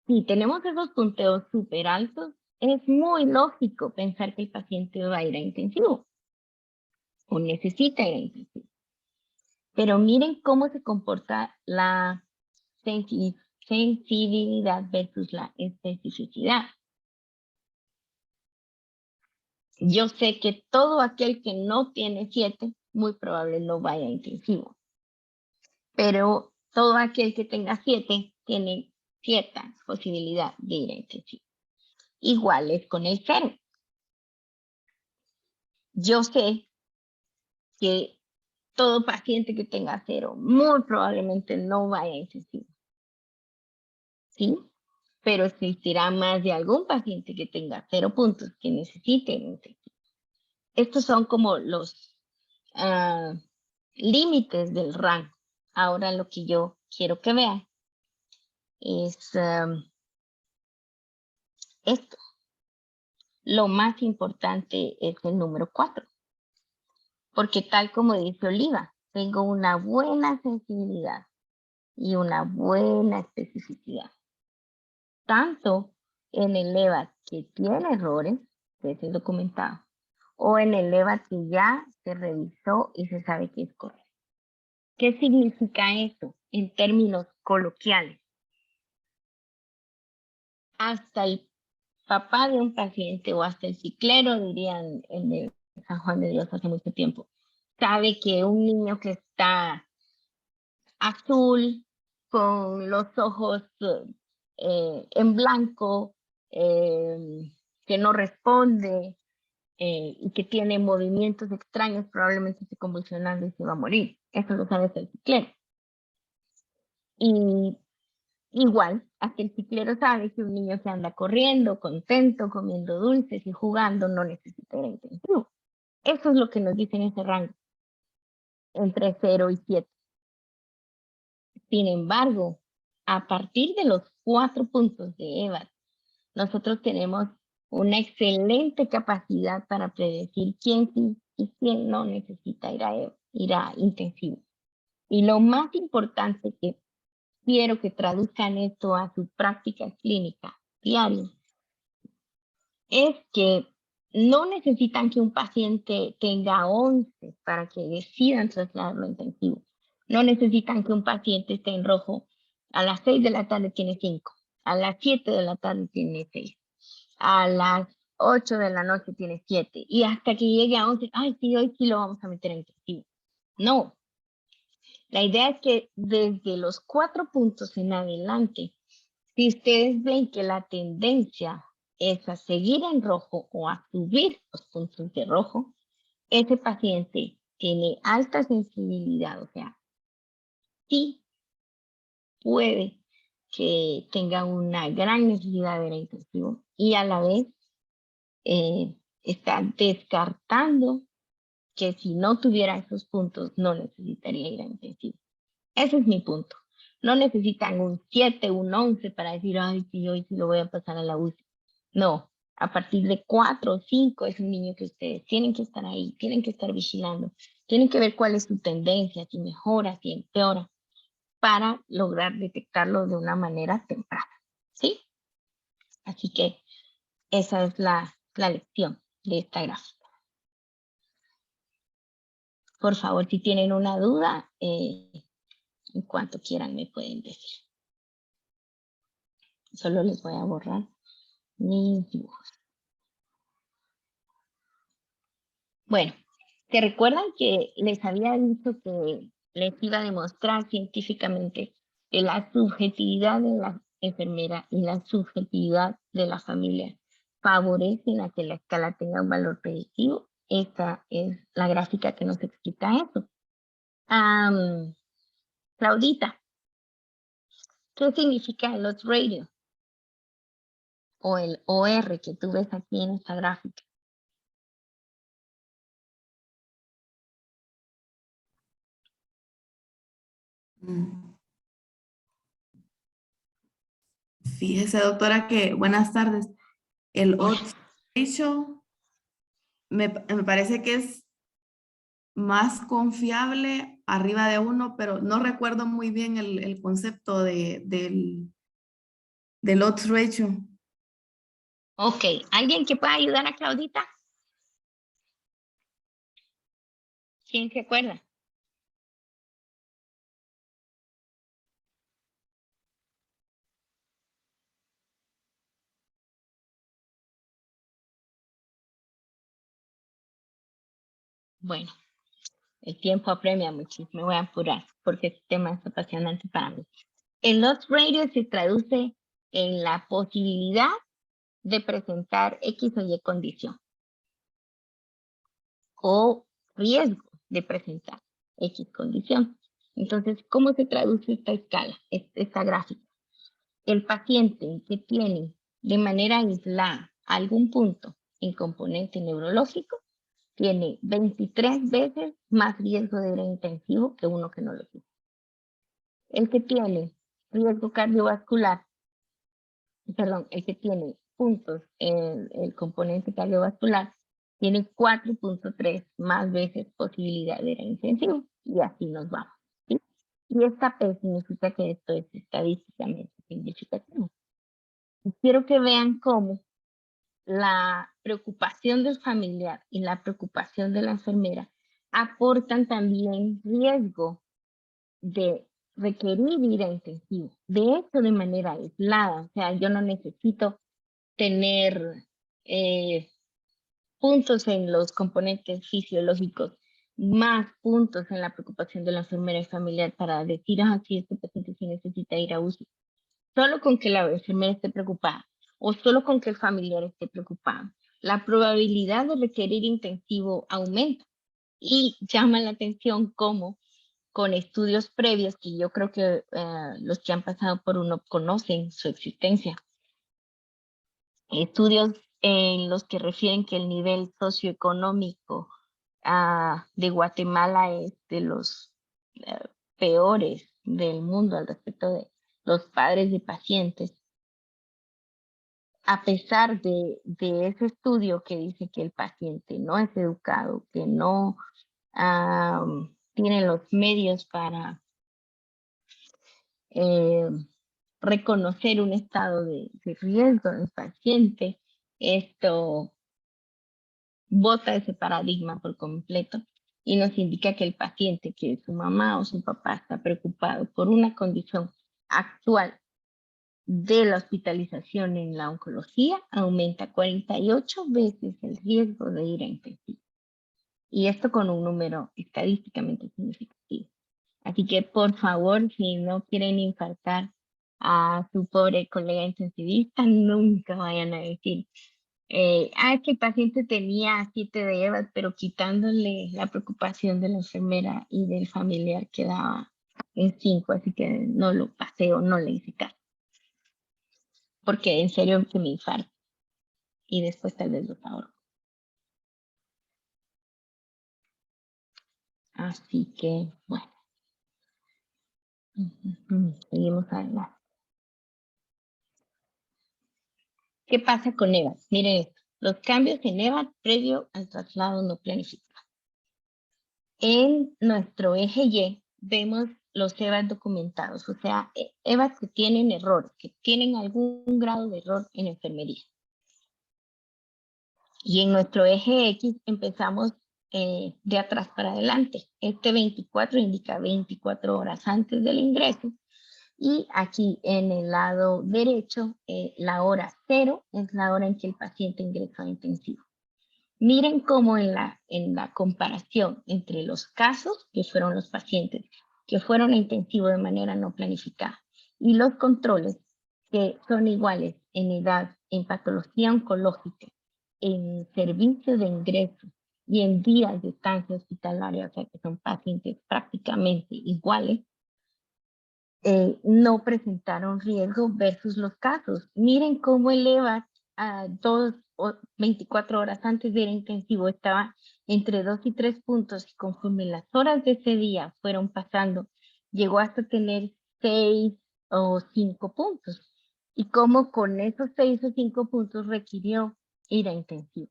Si tenemos esos punteos súper altos, es muy lógico pensar que el paciente va a ir a intensivo o necesita ir a intensivo. Pero miren cómo se comporta la sensibilidad versus la especificidad. Yo sé que todo aquel que no tiene 7, muy probable no vaya a intensivo. Pero todo aquel que tenga 7 tiene cierta posibilidad de ir a intensivo. Igual es con el 0. Yo sé que todo paciente que tenga 0 muy probablemente no vaya a intensivo. ¿Sí? Pero existirá más de algún paciente que tenga 0 puntos que necesite ir a intensivo. Estos son como los límites del rango. Ahora lo que yo quiero que vean es esto. Lo más importante es el número 4. Porque tal como dice Oliva, tengo una buena sensibilidad y una buena especificidad. Tanto en el EVAT que tiene errores, que es el documentado, o en el EVAT que ya se revisó y se sabe que es correcto. ¿Qué significa eso en términos coloquiales? Hasta el papá de un paciente o hasta el ciclero, dirían en el San Juan de Dios hace mucho tiempo, sabe que un niño que está azul, con los ojos en blanco, que no responde y que tiene movimientos extraños, probablemente esté convulsionando y se va a morir. Eso lo sabe el ciclero. Y igual, hasta el ciclero sabe que un niño que anda corriendo, contento, comiendo dulces y jugando no necesita ir a intensivo. Eso es lo que nos dice en ese rango, entre 0 y 7. Sin embargo, a partir de los 4 puntos de EVAT, nosotros tenemos una excelente capacidad para predecir quién sí y quién no necesita ir a intensivo. Y lo más importante que quiero que traduzcan esto a su práctica clínica diaria es que no necesitan que un paciente tenga 11 para que decidan trasladarlo a intensivo. No necesitan que un paciente esté en rojo. A las 6 de la tarde tiene 5. A las 7 de la tarde tiene 6. A las 8 de la noche tiene 7. Y hasta que llegue a 11, ay, sí, hoy sí lo vamos a meter en intensivo. No. La idea es que desde los 4 puntos en adelante, si ustedes ven que la tendencia es a seguir en rojo o a subir los puntos de rojo, ese paciente tiene alta sensibilidad, o sea, sí puede que tenga una gran necesidad de ir a intensivo y a la vez está descartando que si no tuviera esos puntos no necesitaría ir a intensivo. Ese es mi punto. No necesitan un 7, un 11 para decir, ay, sí, hoy sí lo voy a pasar a la UCI. No, a partir de 4 o 5 es un niño que ustedes tienen que estar ahí, tienen que estar vigilando, tienen que ver cuál es su tendencia, si mejora, si empeora, para lograr detectarlo de una manera temprana, ¿sí? Así que Esa es la lección de esta gráfica. Por favor, si tienen una duda, en cuanto quieran me pueden decir. Solo les voy a borrar mis dibujos. Bueno, ¿se recuerdan que les había dicho que les iba a demostrar científicamente que la subjetividad de la enfermera y la subjetividad de la familia favorecen a que la escala tenga un valor predictivo? Esta es la gráfica que nos explica eso. Claudita, ¿qué significa el odds ratio? O el OR que tú ves aquí en esta gráfica. Fíjese, doctora, que buenas tardes. El Hola. odds ratio me parece que es más confiable arriba de 1, pero no recuerdo muy bien el concepto del odds ratio. Ok, ¿alguien que pueda ayudar a Claudita? ¿Quién se acuerda? Bueno, el tiempo apremia muchísimo, me voy a apurar porque este tema es apasionante para mí. El odds ratio se traduce en la posibilidad de presentar X o Y condición o riesgo de presentar X condición. Entonces, ¿cómo se traduce esta escala, esta gráfica? El paciente que tiene de manera aislada algún punto en componente neurológico tiene 23 veces más riesgo de ir a intensivo que uno que no lo tiene. El que tiene riesgo cardiovascular, perdón, el que tiene puntos en el componente cardiovascular tiene 4.3 más veces posibilidad de ir a intensivo y así nos vamos. ¿Sí? Y esta P significa que esto es estadísticamente significativo. Quiero que vean cómo la preocupación del familiar y la preocupación de la enfermera aportan también riesgo de requerir ir a intensivo. De hecho, de manera aislada. O sea, yo no necesito tener puntos en los componentes fisiológicos, más puntos en la preocupación de la enfermera y familiar para decir, sí, este paciente sí necesita ir a UCI. Solo con que la enfermera esté preocupada o solo con que el familiar esté preocupado, la probabilidad de requerir intensivo aumenta. Y llama la atención cómo con estudios previos, que yo creo que los que han pasado por uno conocen su existencia, estudios en los que refieren que el nivel socioeconómico de Guatemala es de los peores del mundo al respecto de los padres de pacientes. A pesar de ese estudio que dice que el paciente no es educado, que no tiene los medios para reconocer un estado de riesgo en el paciente, esto bota ese paradigma por completo y nos indica que el paciente, que su mamá o su papá está preocupado por una condición actual de la hospitalización en la oncología, aumenta 48 veces el riesgo de ir a intensivo. Y esto con un número estadísticamente significativo. Así que, por favor, si no quieren infartar a su pobre colega intensivista, nunca vayan a decir, que el paciente tenía 7 de EVAs, pero quitándole la preocupación de la enfermera y del familiar quedaba en 5, así que no lo pasé o no le hice caso. Porque en serio que me infarto y después tal vez los ahorro. Así que, bueno. Seguimos adelante. ¿Qué pasa con EVAs? Miren esto. Los cambios en EVAs previo al traslado no planificado. En nuestro eje Y vemos los EVAs documentados, o sea, EVAs que tienen errores, que tienen algún grado de error en enfermería. Y en nuestro eje X empezamos de atrás para adelante. Este 24 indica 24 horas antes del ingreso. Y aquí en el lado derecho, la hora 0 es la hora en que el paciente ingresó a intensivo. Miren cómo en la comparación entre los casos, que fueron los pacientes que fueron a intensivo de manera no planificada, y los controles, que son iguales en edad, en patología oncológica, en servicio de ingreso y en días de estancia hospitalaria, o sea que son pacientes prácticamente iguales, no presentaron riesgo versus los casos. Miren cómo el EVAT a 24 horas antes de ir a intensivo estaba entre 2 y 3 puntos, y conforme las horas de ese día fueron pasando, llegó hasta tener 6 o 5 puntos. Y cómo con esos 6 o 5 puntos requirió ir a intensivo.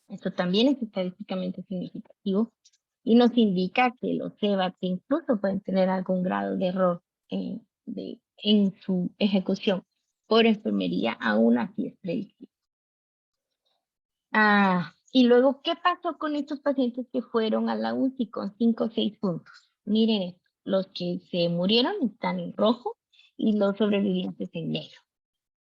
Esto también es estadísticamente significativo y nos indica que los EVAT incluso pueden tener algún grado de error en su ejecución por enfermería, aún así es predictivo. Y luego, ¿qué pasó con estos pacientes que fueron a la UCI con 5 o 6 puntos? Miren esto, los que se murieron están en rojo y los sobrevivientes en negro.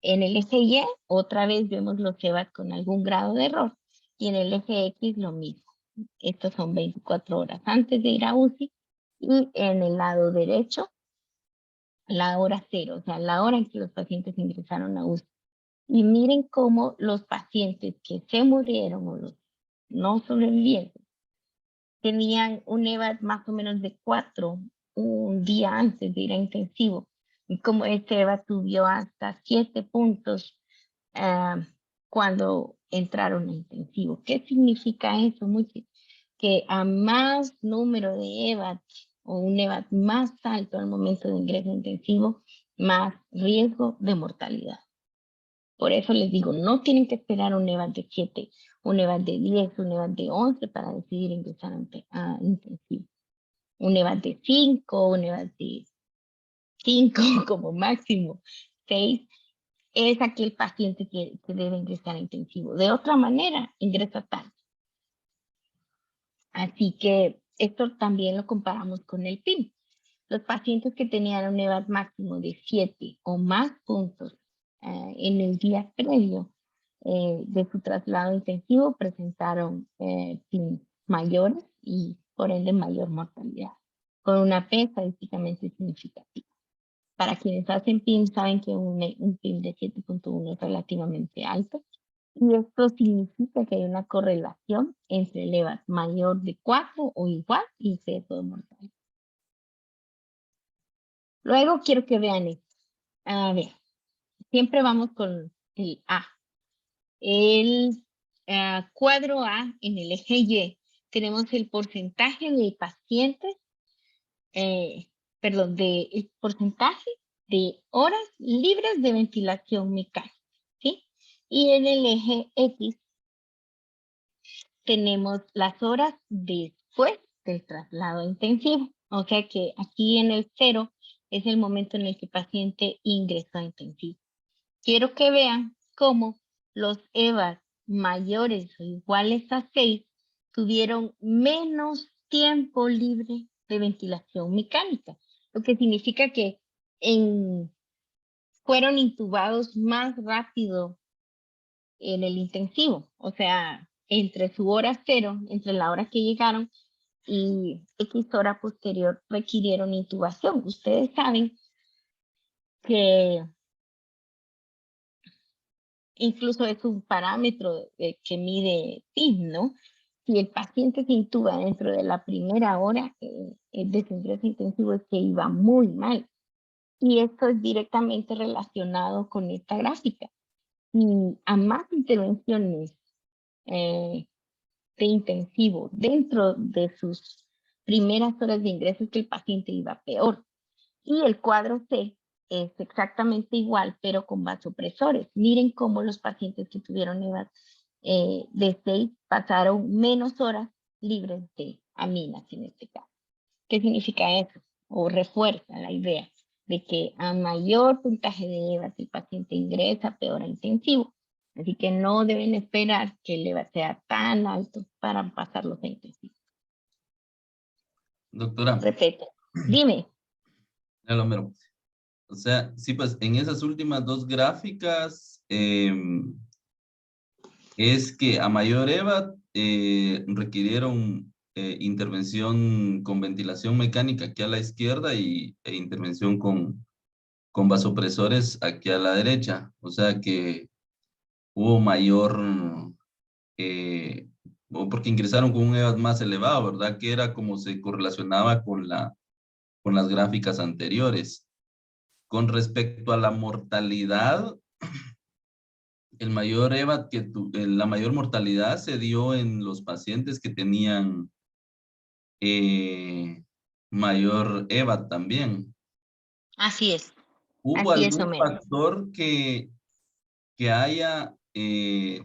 En el eje Y, otra vez vemos los EVAT con algún grado de error, y en el eje X lo mismo. Estos son 24 horas antes de ir a UCI, y en el lado derecho, la hora 0, o sea, la hora en que los pacientes ingresaron a UCI. Y miren cómo los pacientes que se murieron o los no sobrevivientes tenían un EVAT más o menos de 4 un día antes de ir a intensivo. Y como este EVAT subió hasta 7 puntos cuando entraron a intensivo. ¿Qué significa eso? Que a más número de EVAT o un EVAT más alto al momento de ingreso intensivo, más riesgo de mortalidad. Por eso les digo, no tienen que esperar un EVAT de 7, un EVAT de 10, un EVAT de 11 para decidir ingresar a intensivo. Un EVAT de 5, un EVAT de 5 como máximo, 6, es aquel paciente que debe ingresar a intensivo. De otra manera, ingresa tarde. Así que esto también lo comparamos con el PIM. Los pacientes que tenían un EVAT máximo de 7 o más puntos en el día previo de su traslado intensivo presentaron PIM mayores y por ende mayor mortalidad, con una P estadísticamente significativa. Para quienes hacen PIM saben que un PIM de 7.1 es relativamente alto, y esto significa que hay una correlación entre el EVAT mayor de 4 o igual y riesgo de mortalidad. Luego quiero que vean esto. A ver, siempre vamos con el A. El cuadro A en el eje Y tenemos el porcentaje de pacientes, el porcentaje de horas libres de ventilación mecánica, ¿sí? Y en el eje X tenemos las horas después del traslado intensivo. O sea que aquí en el 0 es el momento en el que el paciente ingresó a intensivo. Quiero que vean cómo los EVAs mayores o iguales a 6 tuvieron menos tiempo libre de ventilación mecánica, lo que significa que fueron intubados más rápido en el intensivo, o sea, entre su hora 0, entre la hora que llegaron y X hora posterior requirieron intubación. Ustedes saben que incluso es un parámetro que mide PIM, ¿no? Si el paciente se intuba dentro de la primera hora de su ingreso intensivo, es que iba muy mal. Y esto es directamente relacionado con esta gráfica. Y a más intervenciones de intensivo dentro de sus primeras horas de ingreso, es que el paciente iba peor. Y el cuadro C es exactamente igual, pero con vasopresores. Miren cómo los pacientes que tuvieron EVAT de 6 pasaron menos horas libres de aminas en este caso. ¿Qué significa eso? O refuerza la idea de que a mayor puntaje de EVAT el paciente ingresa peor a intensivo. Así que no deben esperar que el EVA sea tan alto para pasarlos a intensivo. Doctora, Repito, dime. ya lo mero. O sea, sí, pues en esas últimas dos gráficas es que a mayor EVA requirieron intervención con ventilación mecánica aquí a la izquierda e intervención con vasopresores aquí a la derecha. O sea que hubo mayor, porque ingresaron con un EVA más elevado, ¿verdad? Que era como se correlacionaba con las gráficas anteriores. Con respecto a la mortalidad, el mayor EVA la mayor mortalidad se dio en los pacientes que tenían mayor EVA también. Así es. ¿Hubo Así es, algún Homero. factor que haya, o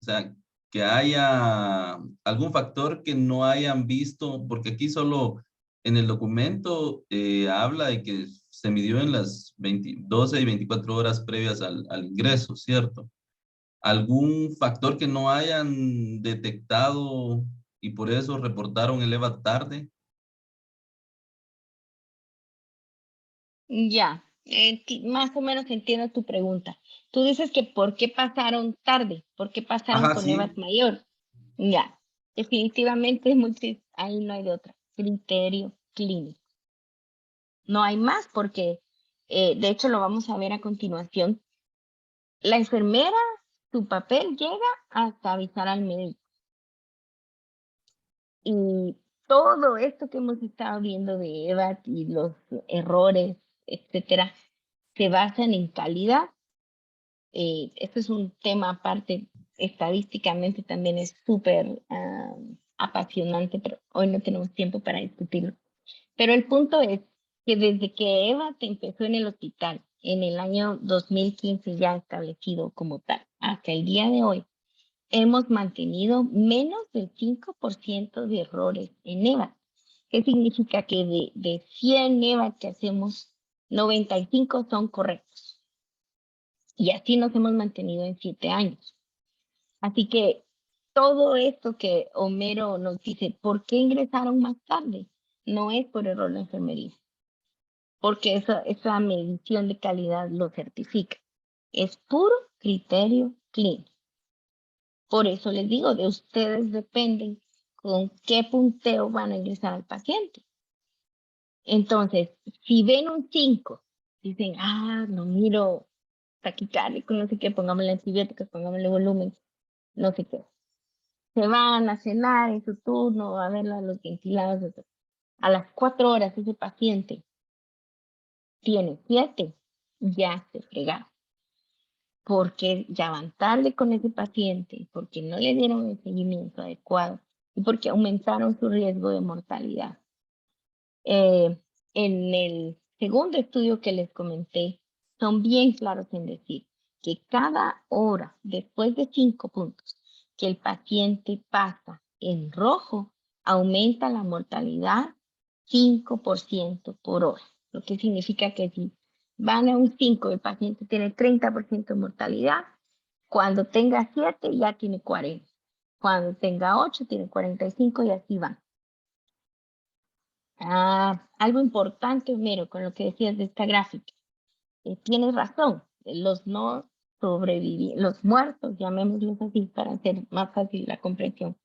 sea, que haya algún factor que no hayan visto? Porque aquí solo en el documento habla de que se midió en las 12 y 24 horas previas al ingreso, ¿cierto? ¿Algún factor que no hayan detectado y por eso reportaron el EVA tarde? Ya, más o menos entiendo tu pregunta. Tú dices que ¿por qué pasaron tarde? ¿Por qué pasaron Ajá, con EVAs sí. mayor? Ya, definitivamente ahí no hay de otra. Criterio clínico. No hay más porque, de hecho, lo vamos a ver a continuación. La enfermera, su papel llega hasta avisar al médico. Y todo esto que hemos estado viendo de EVA y los errores, etcétera, se basan en calidad. Esto es un tema aparte, estadísticamente también es súper apasionante, pero hoy no tenemos tiempo para discutirlo. Pero el punto es que desde que EVA te empezó en el hospital, en el año 2015 ya establecido como tal, hasta el día de hoy, hemos mantenido menos del 5% de errores en EVA. ¿Qué significa? Que de 100 EVA que hacemos, 95 son correctos. Y así nos hemos mantenido en 7 años. Así que todo esto que Homero nos dice, ¿por qué ingresaron más tarde? No es por error de enfermería, porque esa medición de calidad lo certifica. Es puro criterio clínico. Por eso les digo, de ustedes dependen con qué punteo van a ingresar al paciente. Entonces, si ven un 5, dicen, no miro taquicárdico, no sé qué, pongámosle antibióticos, pongámosle volumen, no sé qué. Se van a cenar en su turno, a ver los ventilados. A las 4 horas ese paciente tiene 7, ya se fregaron. Porque ya van tarde con ese paciente, porque no le dieron el seguimiento adecuado y porque aumentaron su riesgo de mortalidad. En el segundo estudio que les comenté, son bien claros en decir que cada hora después de 5 puntos que el paciente pasa en rojo, aumenta la mortalidad 5% por hora. Lo que significa que si van a un 5, el paciente tiene 30% de mortalidad. Cuando tenga 7, ya tiene 40. Cuando tenga 8, tiene 45 y así van. Algo importante, Homero, con lo que decías de esta gráfica. Tienes razón, los no sobrevivientes, los muertos, llamémoslos así para hacer más fácil la comprensión.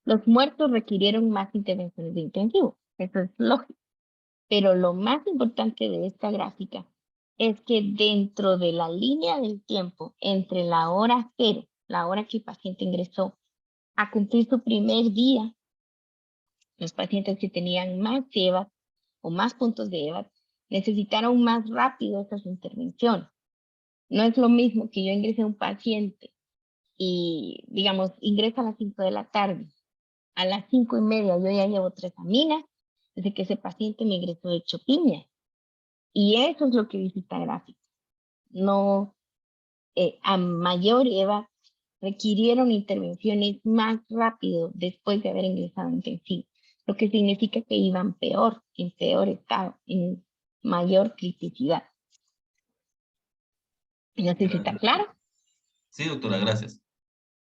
Los muertos requirieron más intervenciones de intensivo, eso es lógico. Pero lo más importante de esta gráfica es que dentro de la línea del tiempo entre la hora 0, la hora que el paciente ingresó, a cumplir su primer día, los pacientes que tenían más EVA o más puntos de EVA necesitaron más rápido esas intervenciones. No es lo mismo que yo ingrese a un paciente y, digamos, ingresa a las 5 de la tarde. A las 5:30 yo ya llevo 3 aminas, desde que ese paciente me ingresó hecho piña. Y eso es lo que dice esta gráfica. No, a mayor EVA requirieron intervenciones más rápido después de haber ingresado a intensivo, lo que significa que iban peor, en peor estado, en mayor criticidad. No sé si está claro. Sí, doctora, gracias.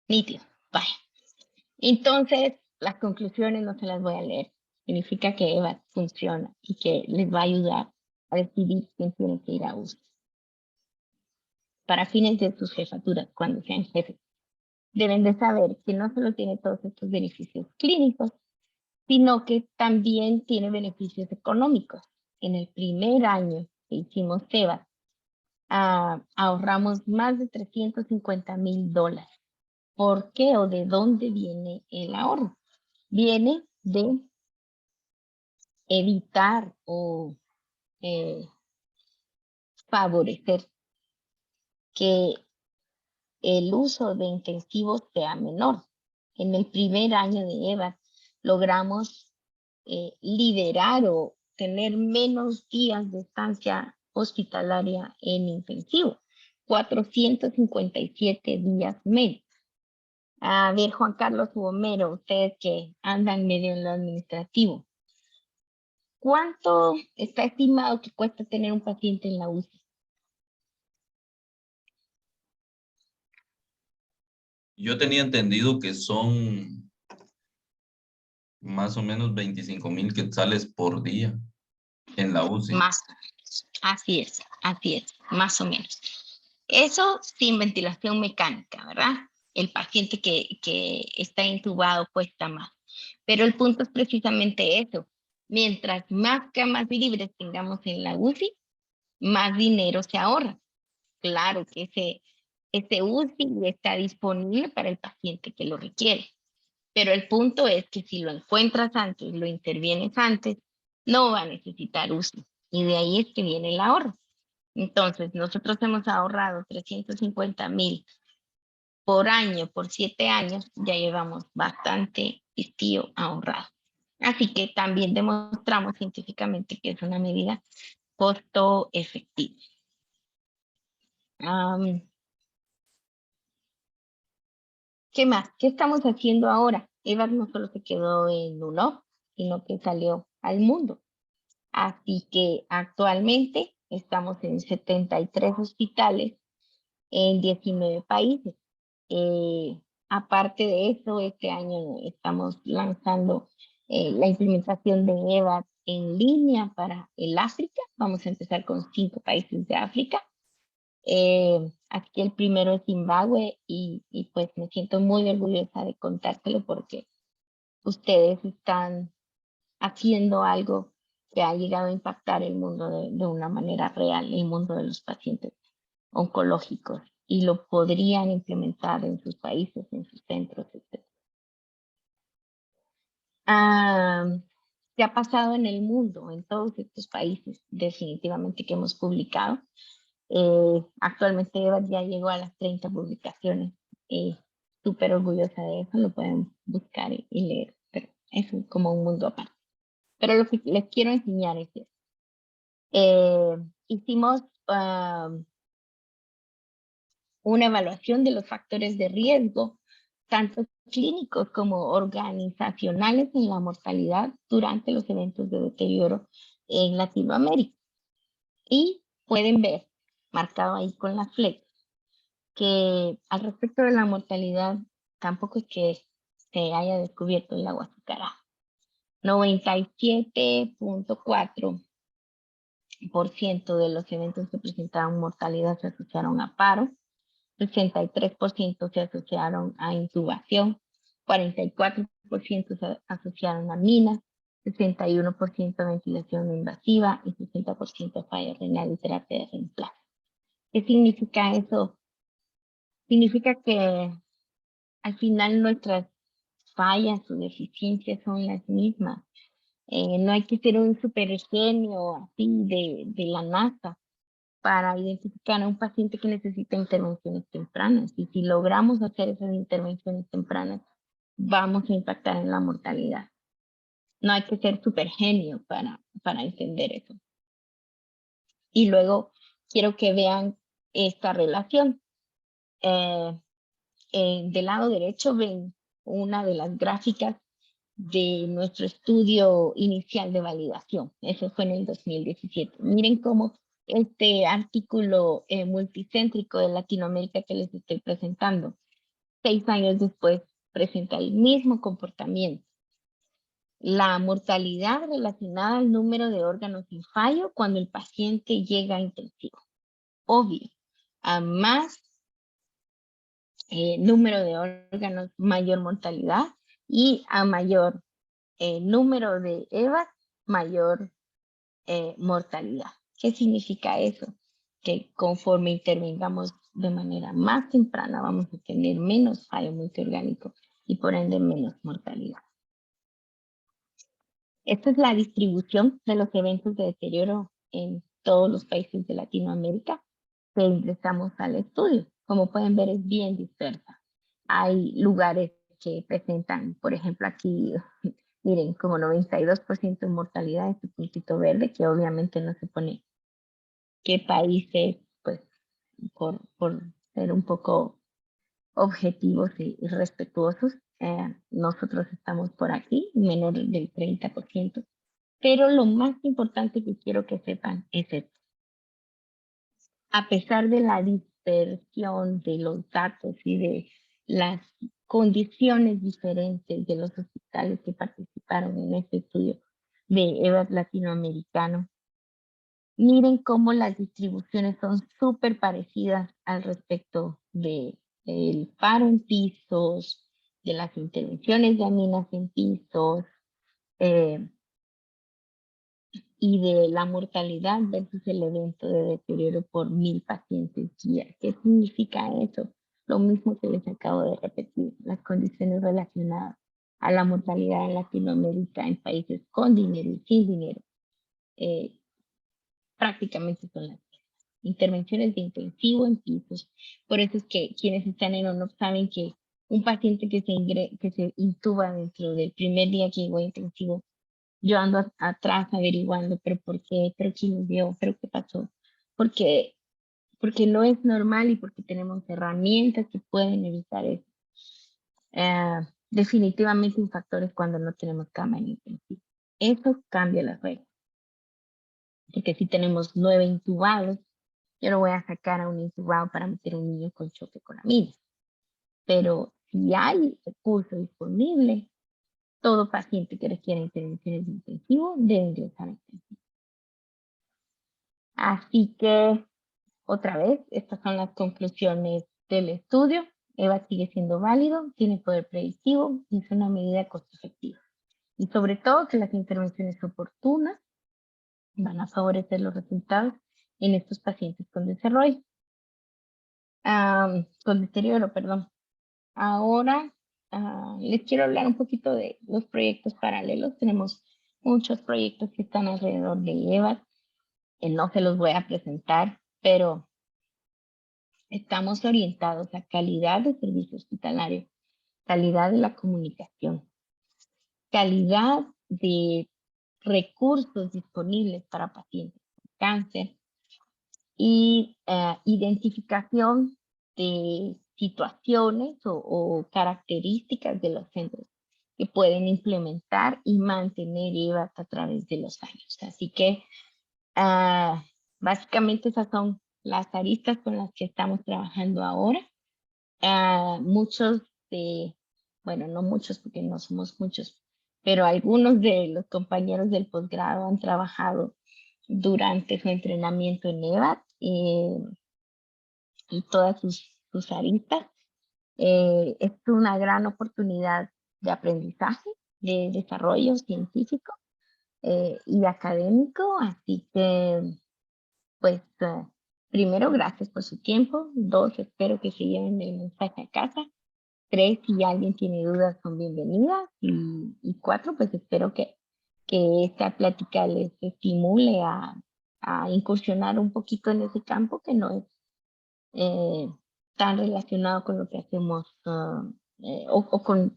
Nítido. Vaya. Entonces, las conclusiones no se las voy a leer. Significa que EVAT funciona y que les va a ayudar a decidir quién tiene que ir a UCI. Para fines de sus jefaturas, cuando sean jefes, deben de saber que no solo tiene todos estos beneficios clínicos, sino que también tiene beneficios económicos. En el primer año que hicimos EVAT, ahorramos más de $350,000. ¿Por qué o de dónde viene el ahorro? Viene de evitar o favorecer que el uso de intensivos sea menor. En el primer año de EVAT logramos liberar o tener menos días de estancia hospitalaria en intensivo, 457 días menos. A ver, Juan Carlos u Homero, ustedes que andan medio en lo administrativo, ¿cuánto está estimado que cuesta tener un paciente en la UCI? Yo tenía entendido que son más o menos 25,000 quetzales por día en la UCI. Más o menos. Así es, más o menos. Eso sin ventilación mecánica, ¿verdad? El paciente que está intubado cuesta más. Pero el punto es precisamente eso. Mientras más camas libres tengamos en la UCI, más dinero se ahorra. Claro que ese UCI está disponible para el paciente que lo requiere. Pero el punto es que si lo encuentras antes, lo intervienes antes, no va a necesitar UCI. Y de ahí es que viene el ahorro. Entonces, nosotros hemos ahorrado 350,000 por año, por 7 años, ya llevamos bastante estío ahorrado. Así que también demostramos científicamente que es una medida costo efectiva. ¿Qué más? ¿Qué estamos haciendo ahora? EVAT no solo se quedó en UNOP, sino que salió al mundo. Así que actualmente estamos en 73 hospitales en 19 países. Aparte de eso, este año estamos lanzando la implementación de EVAT en línea para el África. Vamos a empezar con 5 países de África. Aquí el primero es Zimbabue y pues me siento muy orgullosa de contárselo porque ustedes están haciendo algo que ha llegado a impactar el mundo de una manera real, el mundo de los pacientes oncológicos, y lo podrían implementar en sus países, en sus centros, etc. ¿Qué ha pasado en el mundo, en todos estos países definitivamente que hemos publicado? Actualmente EVAT ya llegó a las 30 publicaciones. Súper orgullosa de eso, lo pueden buscar y leer, pero es como un mundo aparte. Pero lo que les quiero enseñar es eso. Hicimos una evaluación de los factores de riesgo, tanto clínicos como organizacionales en la mortalidad durante los eventos de deterioro en Latinoamérica. Y pueden ver, marcado ahí con la flecha, que al respecto de la mortalidad, tampoco es que se haya descubierto el agua azucarada. 97.4% de los eventos que presentaron mortalidad se asociaron a paro, 63% se asociaron a intubación, 44% se asociaron a minas, 61% a ventilación invasiva y 60% a falla renal y terapia de reemplazo. ¿Qué significa eso? Significa que al final nuestras fallas o deficiencias son las mismas. No hay que ser un super genio así de la NASA para identificar a un paciente que necesita intervenciones tempranas. Y si logramos hacer esas intervenciones tempranas, vamos a impactar en la mortalidad. No hay que ser súper genio para entender eso. Y luego quiero que vean esta relación. Del lado derecho ven una de las gráficas de nuestro estudio inicial de validación. Eso fue en el 2017. Miren cómo este artículo multicéntrico de Latinoamérica que les estoy presentando, 6 años después presenta el mismo comportamiento. La mortalidad relacionada al número de órganos en fallo cuando el paciente llega a intensivo. Obvio, a más número de órganos, mayor mortalidad, y a mayor número de EVA, mayor mortalidad. ¿Qué significa eso? Que conforme intervengamos de manera más temprana vamos a tener menos fallo multiorgánico y por ende menos mortalidad. Esta es la distribución de los eventos de deterioro en todos los países de Latinoamérica que ingresamos al estudio. Como pueden ver, es bien dispersa. Hay lugares que presentan, por ejemplo, aquí, miren, como 92% de mortalidad, este puntito verde, que obviamente no se pone qué países, pues, por ser un poco objetivos y respetuosos. Nosotros estamos por aquí, menor del 30%. Pero lo más importante que quiero que sepan es esto. A pesar de la dispersión de los datos y de las condiciones diferentes de los hospitales que participaron en este estudio de EVAS latinoamericano, miren cómo las distribuciones son súper parecidas al respecto del paro en pisos, de las intervenciones de aminas en pisos, y de la mortalidad versus el evento de deterioro por 1000 pacientes guía. ¿Qué significa eso? Lo mismo que les acabo de repetir, las condiciones relacionadas a la mortalidad en Latinoamérica en países con dinero y sin dinero. Prácticamente son las intervenciones de intensivo en pisos. Por eso es que quienes están en ONOP saben que un paciente que se intuba dentro del primer día que llegó a intensivo, yo ando atrás averiguando, pero ¿por qué? ¿Pero quién lo vio? ¿Pero qué pasó? Porque no es normal y porque tenemos herramientas que pueden evitar eso. Definitivamente un factor es cuando no tenemos cama en intensivo. Eso cambia las reglas. Porque si tenemos 9 intubados, yo no voy a sacar a un intubado para meter a un niño con choque con amina. Pero si hay recurso disponible, todo paciente que requiera intervenciones de intensivo debe ingresar a intensivo. Así que, otra vez, estas son las conclusiones del estudio. EVA sigue siendo válido, tiene poder predictivo y es una medida costo efectiva. Y sobre todo que las intervenciones oportunas van a favorecer los resultados en estos pacientes con desarrollo. Con deterioro, perdón. Ahora les quiero hablar un poquito de los proyectos paralelos. Tenemos muchos proyectos que están alrededor de EVA. No se los voy a presentar, pero estamos orientados a calidad de servicio hospitalario, calidad de la comunicación, calidad de recursos disponibles para pacientes con cáncer y identificación de situaciones o características de los centros que pueden implementar y mantener EVA a través de los años. Así que básicamente esas son las aristas con las que estamos trabajando ahora. Muchos bueno, no muchos porque no somos muchos, pero algunos de los compañeros del posgrado han trabajado durante su entrenamiento en EVA y todas sus aristas. Es una gran oportunidad de aprendizaje, de desarrollo científico y académico, así que pues primero, gracias por su tiempo. 2, espero que se lleven el mensaje a casa. 3, si alguien tiene dudas, son bienvenidas. Y 4, pues espero que esta plática les estimule a incursionar un poquito en ese campo que no es tan relacionado con lo que hacemos o con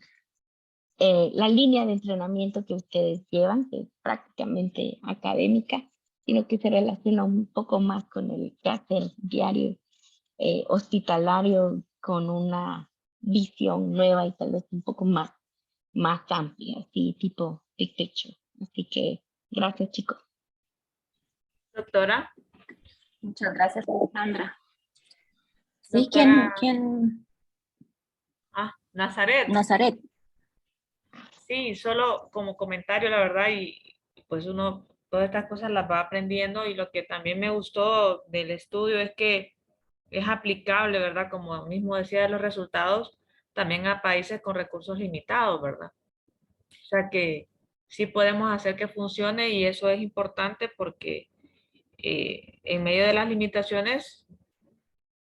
la línea de entrenamiento que ustedes llevan, que es prácticamente académica, sino que se relaciona un poco más con el quehacer diario hospitalario, con una visión nueva y tal vez un poco más amplia, así tipo big picture. Así que gracias, chicos. Doctora. Muchas gracias, Alejandra. Sí, Doctora- ¿quién? Nazaret. Nazaret. Sí, solo como comentario, la verdad, y pues uno todas estas cosas las va aprendiendo y lo que también me gustó del estudio es que es aplicable, ¿verdad? Como mismo decía de los resultados, también a países con recursos limitados, ¿verdad? O sea que sí podemos hacer que funcione y eso es importante porque en medio de las limitaciones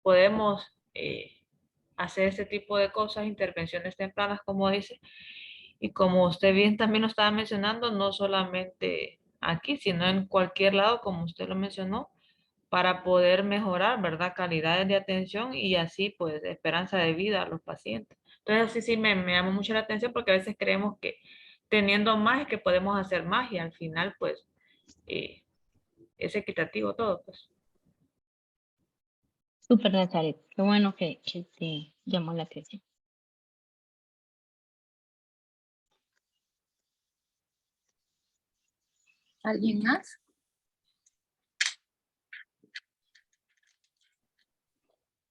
podemos hacer este tipo de cosas, intervenciones tempranas, como dice. Y como usted bien también lo estaba mencionando, no solamente aquí, sino en cualquier lado, como usted lo mencionó, para poder mejorar, ¿verdad? Calidades de atención y así, pues, esperanza de vida a los pacientes. Entonces, así sí me llama mucho la atención porque a veces creemos que teniendo más es que podemos hacer más y al final, pues, eh, es equitativo todo, pues. Súper, Nazaret. Qué bueno que te llamó la atención. ¿Alguien más?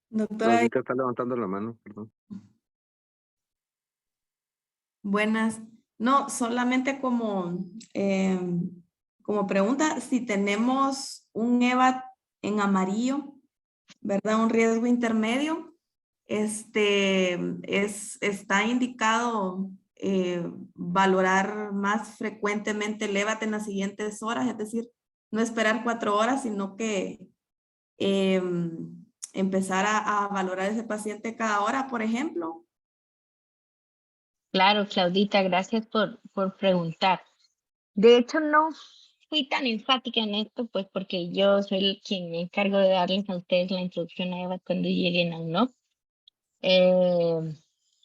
Doctora, Claudita está levantando la mano, perdón. buenas. No, solamente como pregunta, si tenemos un EVA en amarillo, ¿verdad? Un riesgo intermedio, está indicado valorar más frecuentemente el EVAT en las siguientes horas, es decir, no esperar 4 horas, sino que empezar a valorar ese paciente cada hora, por ejemplo. Claro, Claudita, gracias por preguntar. De hecho, no fui tan enfática en esto, pues porque yo soy quien me encargo de darles a ustedes la introducción a EVA cuando lleguen a UNOP.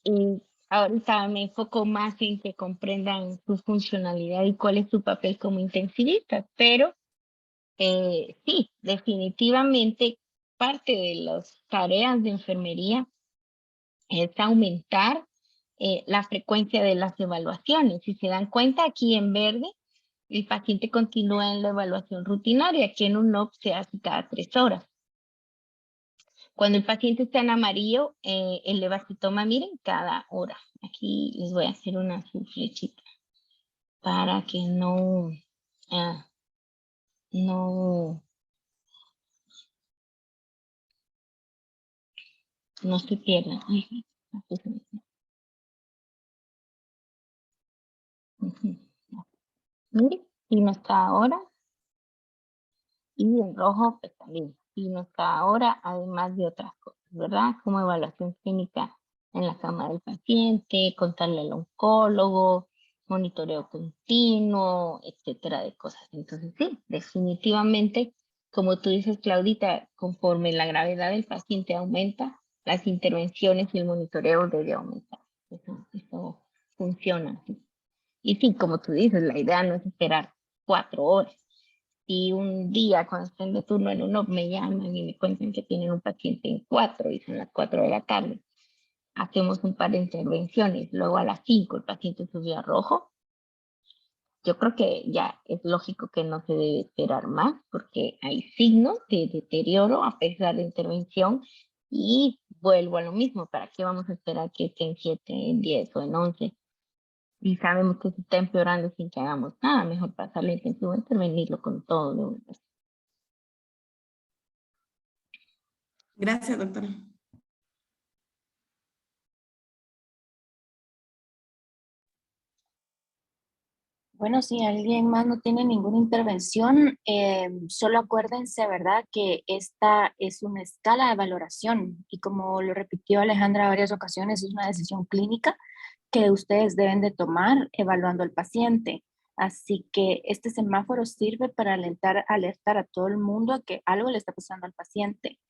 Y ahorita me enfoco más en que comprendan su funcionalidad y cuál es su papel como intensivista, pero sí, definitivamente parte de las tareas de enfermería es aumentar la frecuencia de las evaluaciones. Si se dan cuenta, aquí en verde, el paciente continúa en la evaluación rutinaria, aquí en UNOP se hace cada 3 horas. Cuando el paciente está en amarillo, el levacitoma, miren, cada hora. Aquí les voy a hacer una flechita para que no, no se pierdan. Ay, ujú. Miren, y no está ahora. Y en rojo, pues también. Y no está ahora, además de otras cosas, ¿verdad? Como evaluación clínica en la cama del paciente, contarle al oncólogo, monitoreo continuo, etcétera, de cosas. Entonces, sí, definitivamente, como tú dices, Claudita, conforme la gravedad del paciente aumenta, las intervenciones y el monitoreo debe aumentar. Eso funciona así. Y sí, como tú dices, la idea no es esperar 4 horas. Si un día cuando estén de turno en uno me llaman y me cuentan que tienen un paciente en 4 y son las 4 de la tarde, hacemos un par de intervenciones, luego a las 5 el paciente subió a rojo, yo creo que ya es lógico que no se debe esperar más porque hay signos de deterioro a pesar de intervención y vuelvo a lo mismo, ¿para qué vamos a esperar que esté en 7, en 10 o en 11? Y sabemos que se está empeorando sin que hagamos nada, mejor pasarle intensivo a intervenirlo con todo de una vez. Gracias, doctora. Bueno, si alguien más no tiene ninguna intervención, solo acuérdense, ¿verdad? Que esta es una escala de valoración y como lo repitió Alejandra varias ocasiones, es una decisión clínica que ustedes deben de tomar evaluando al paciente. Así que este semáforo sirve para alertar a todo el mundo que algo le está pasando al paciente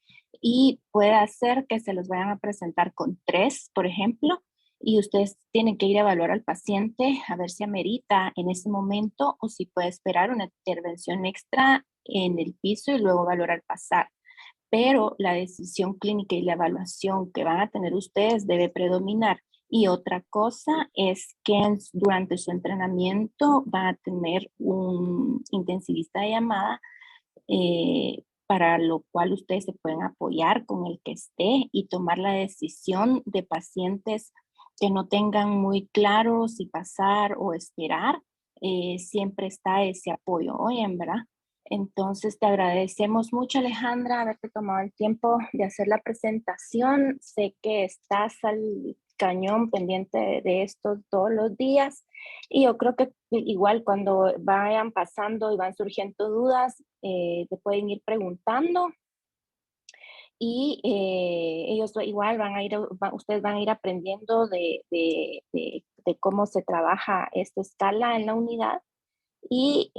y puede hacer que se los vayan a presentar con 3, por ejemplo, y ustedes tienen que ir a evaluar al paciente a ver si amerita en ese momento o si puede esperar una intervención extra en el piso y luego evaluar al pasar. Pero la decisión clínica y la evaluación que van a tener ustedes debe predominar. Y otra cosa es que durante su entrenamiento van a tener un intensivista de llamada para lo cual ustedes se pueden apoyar con el que esté y tomar la decisión de pacientes que no tengan muy claro si pasar o esperar. Siempre está ese apoyo, oyen, ¿verdad? Entonces te agradecemos mucho, Alejandra, haberte tomado el tiempo de hacer la presentación. Sé que estás al cañón pendiente de esto todos los días y yo creo que igual cuando vayan pasando y van surgiendo dudas, te pueden ir preguntando y ellos igual van a ir, ustedes van a ir aprendiendo de cómo se trabaja esta escala en la unidad y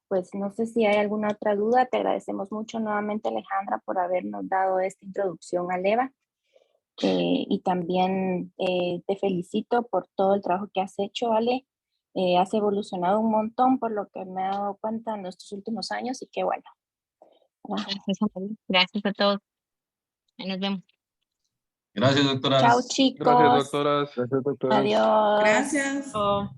pues no sé si hay alguna otra duda. Te agradecemos mucho nuevamente, Alejandra, por habernos dado esta introducción al EVA. Y también te felicito por todo el trabajo que has hecho, Ale. Has evolucionado un montón por lo que me he dado cuenta en estos últimos años y qué bueno. Gracias, Amalia. Gracias a todos. Ahí nos vemos. Gracias, doctoras. Chao, Gracias, chicos. doctoras. Gracias, doctora. Adiós. Gracias. Oh.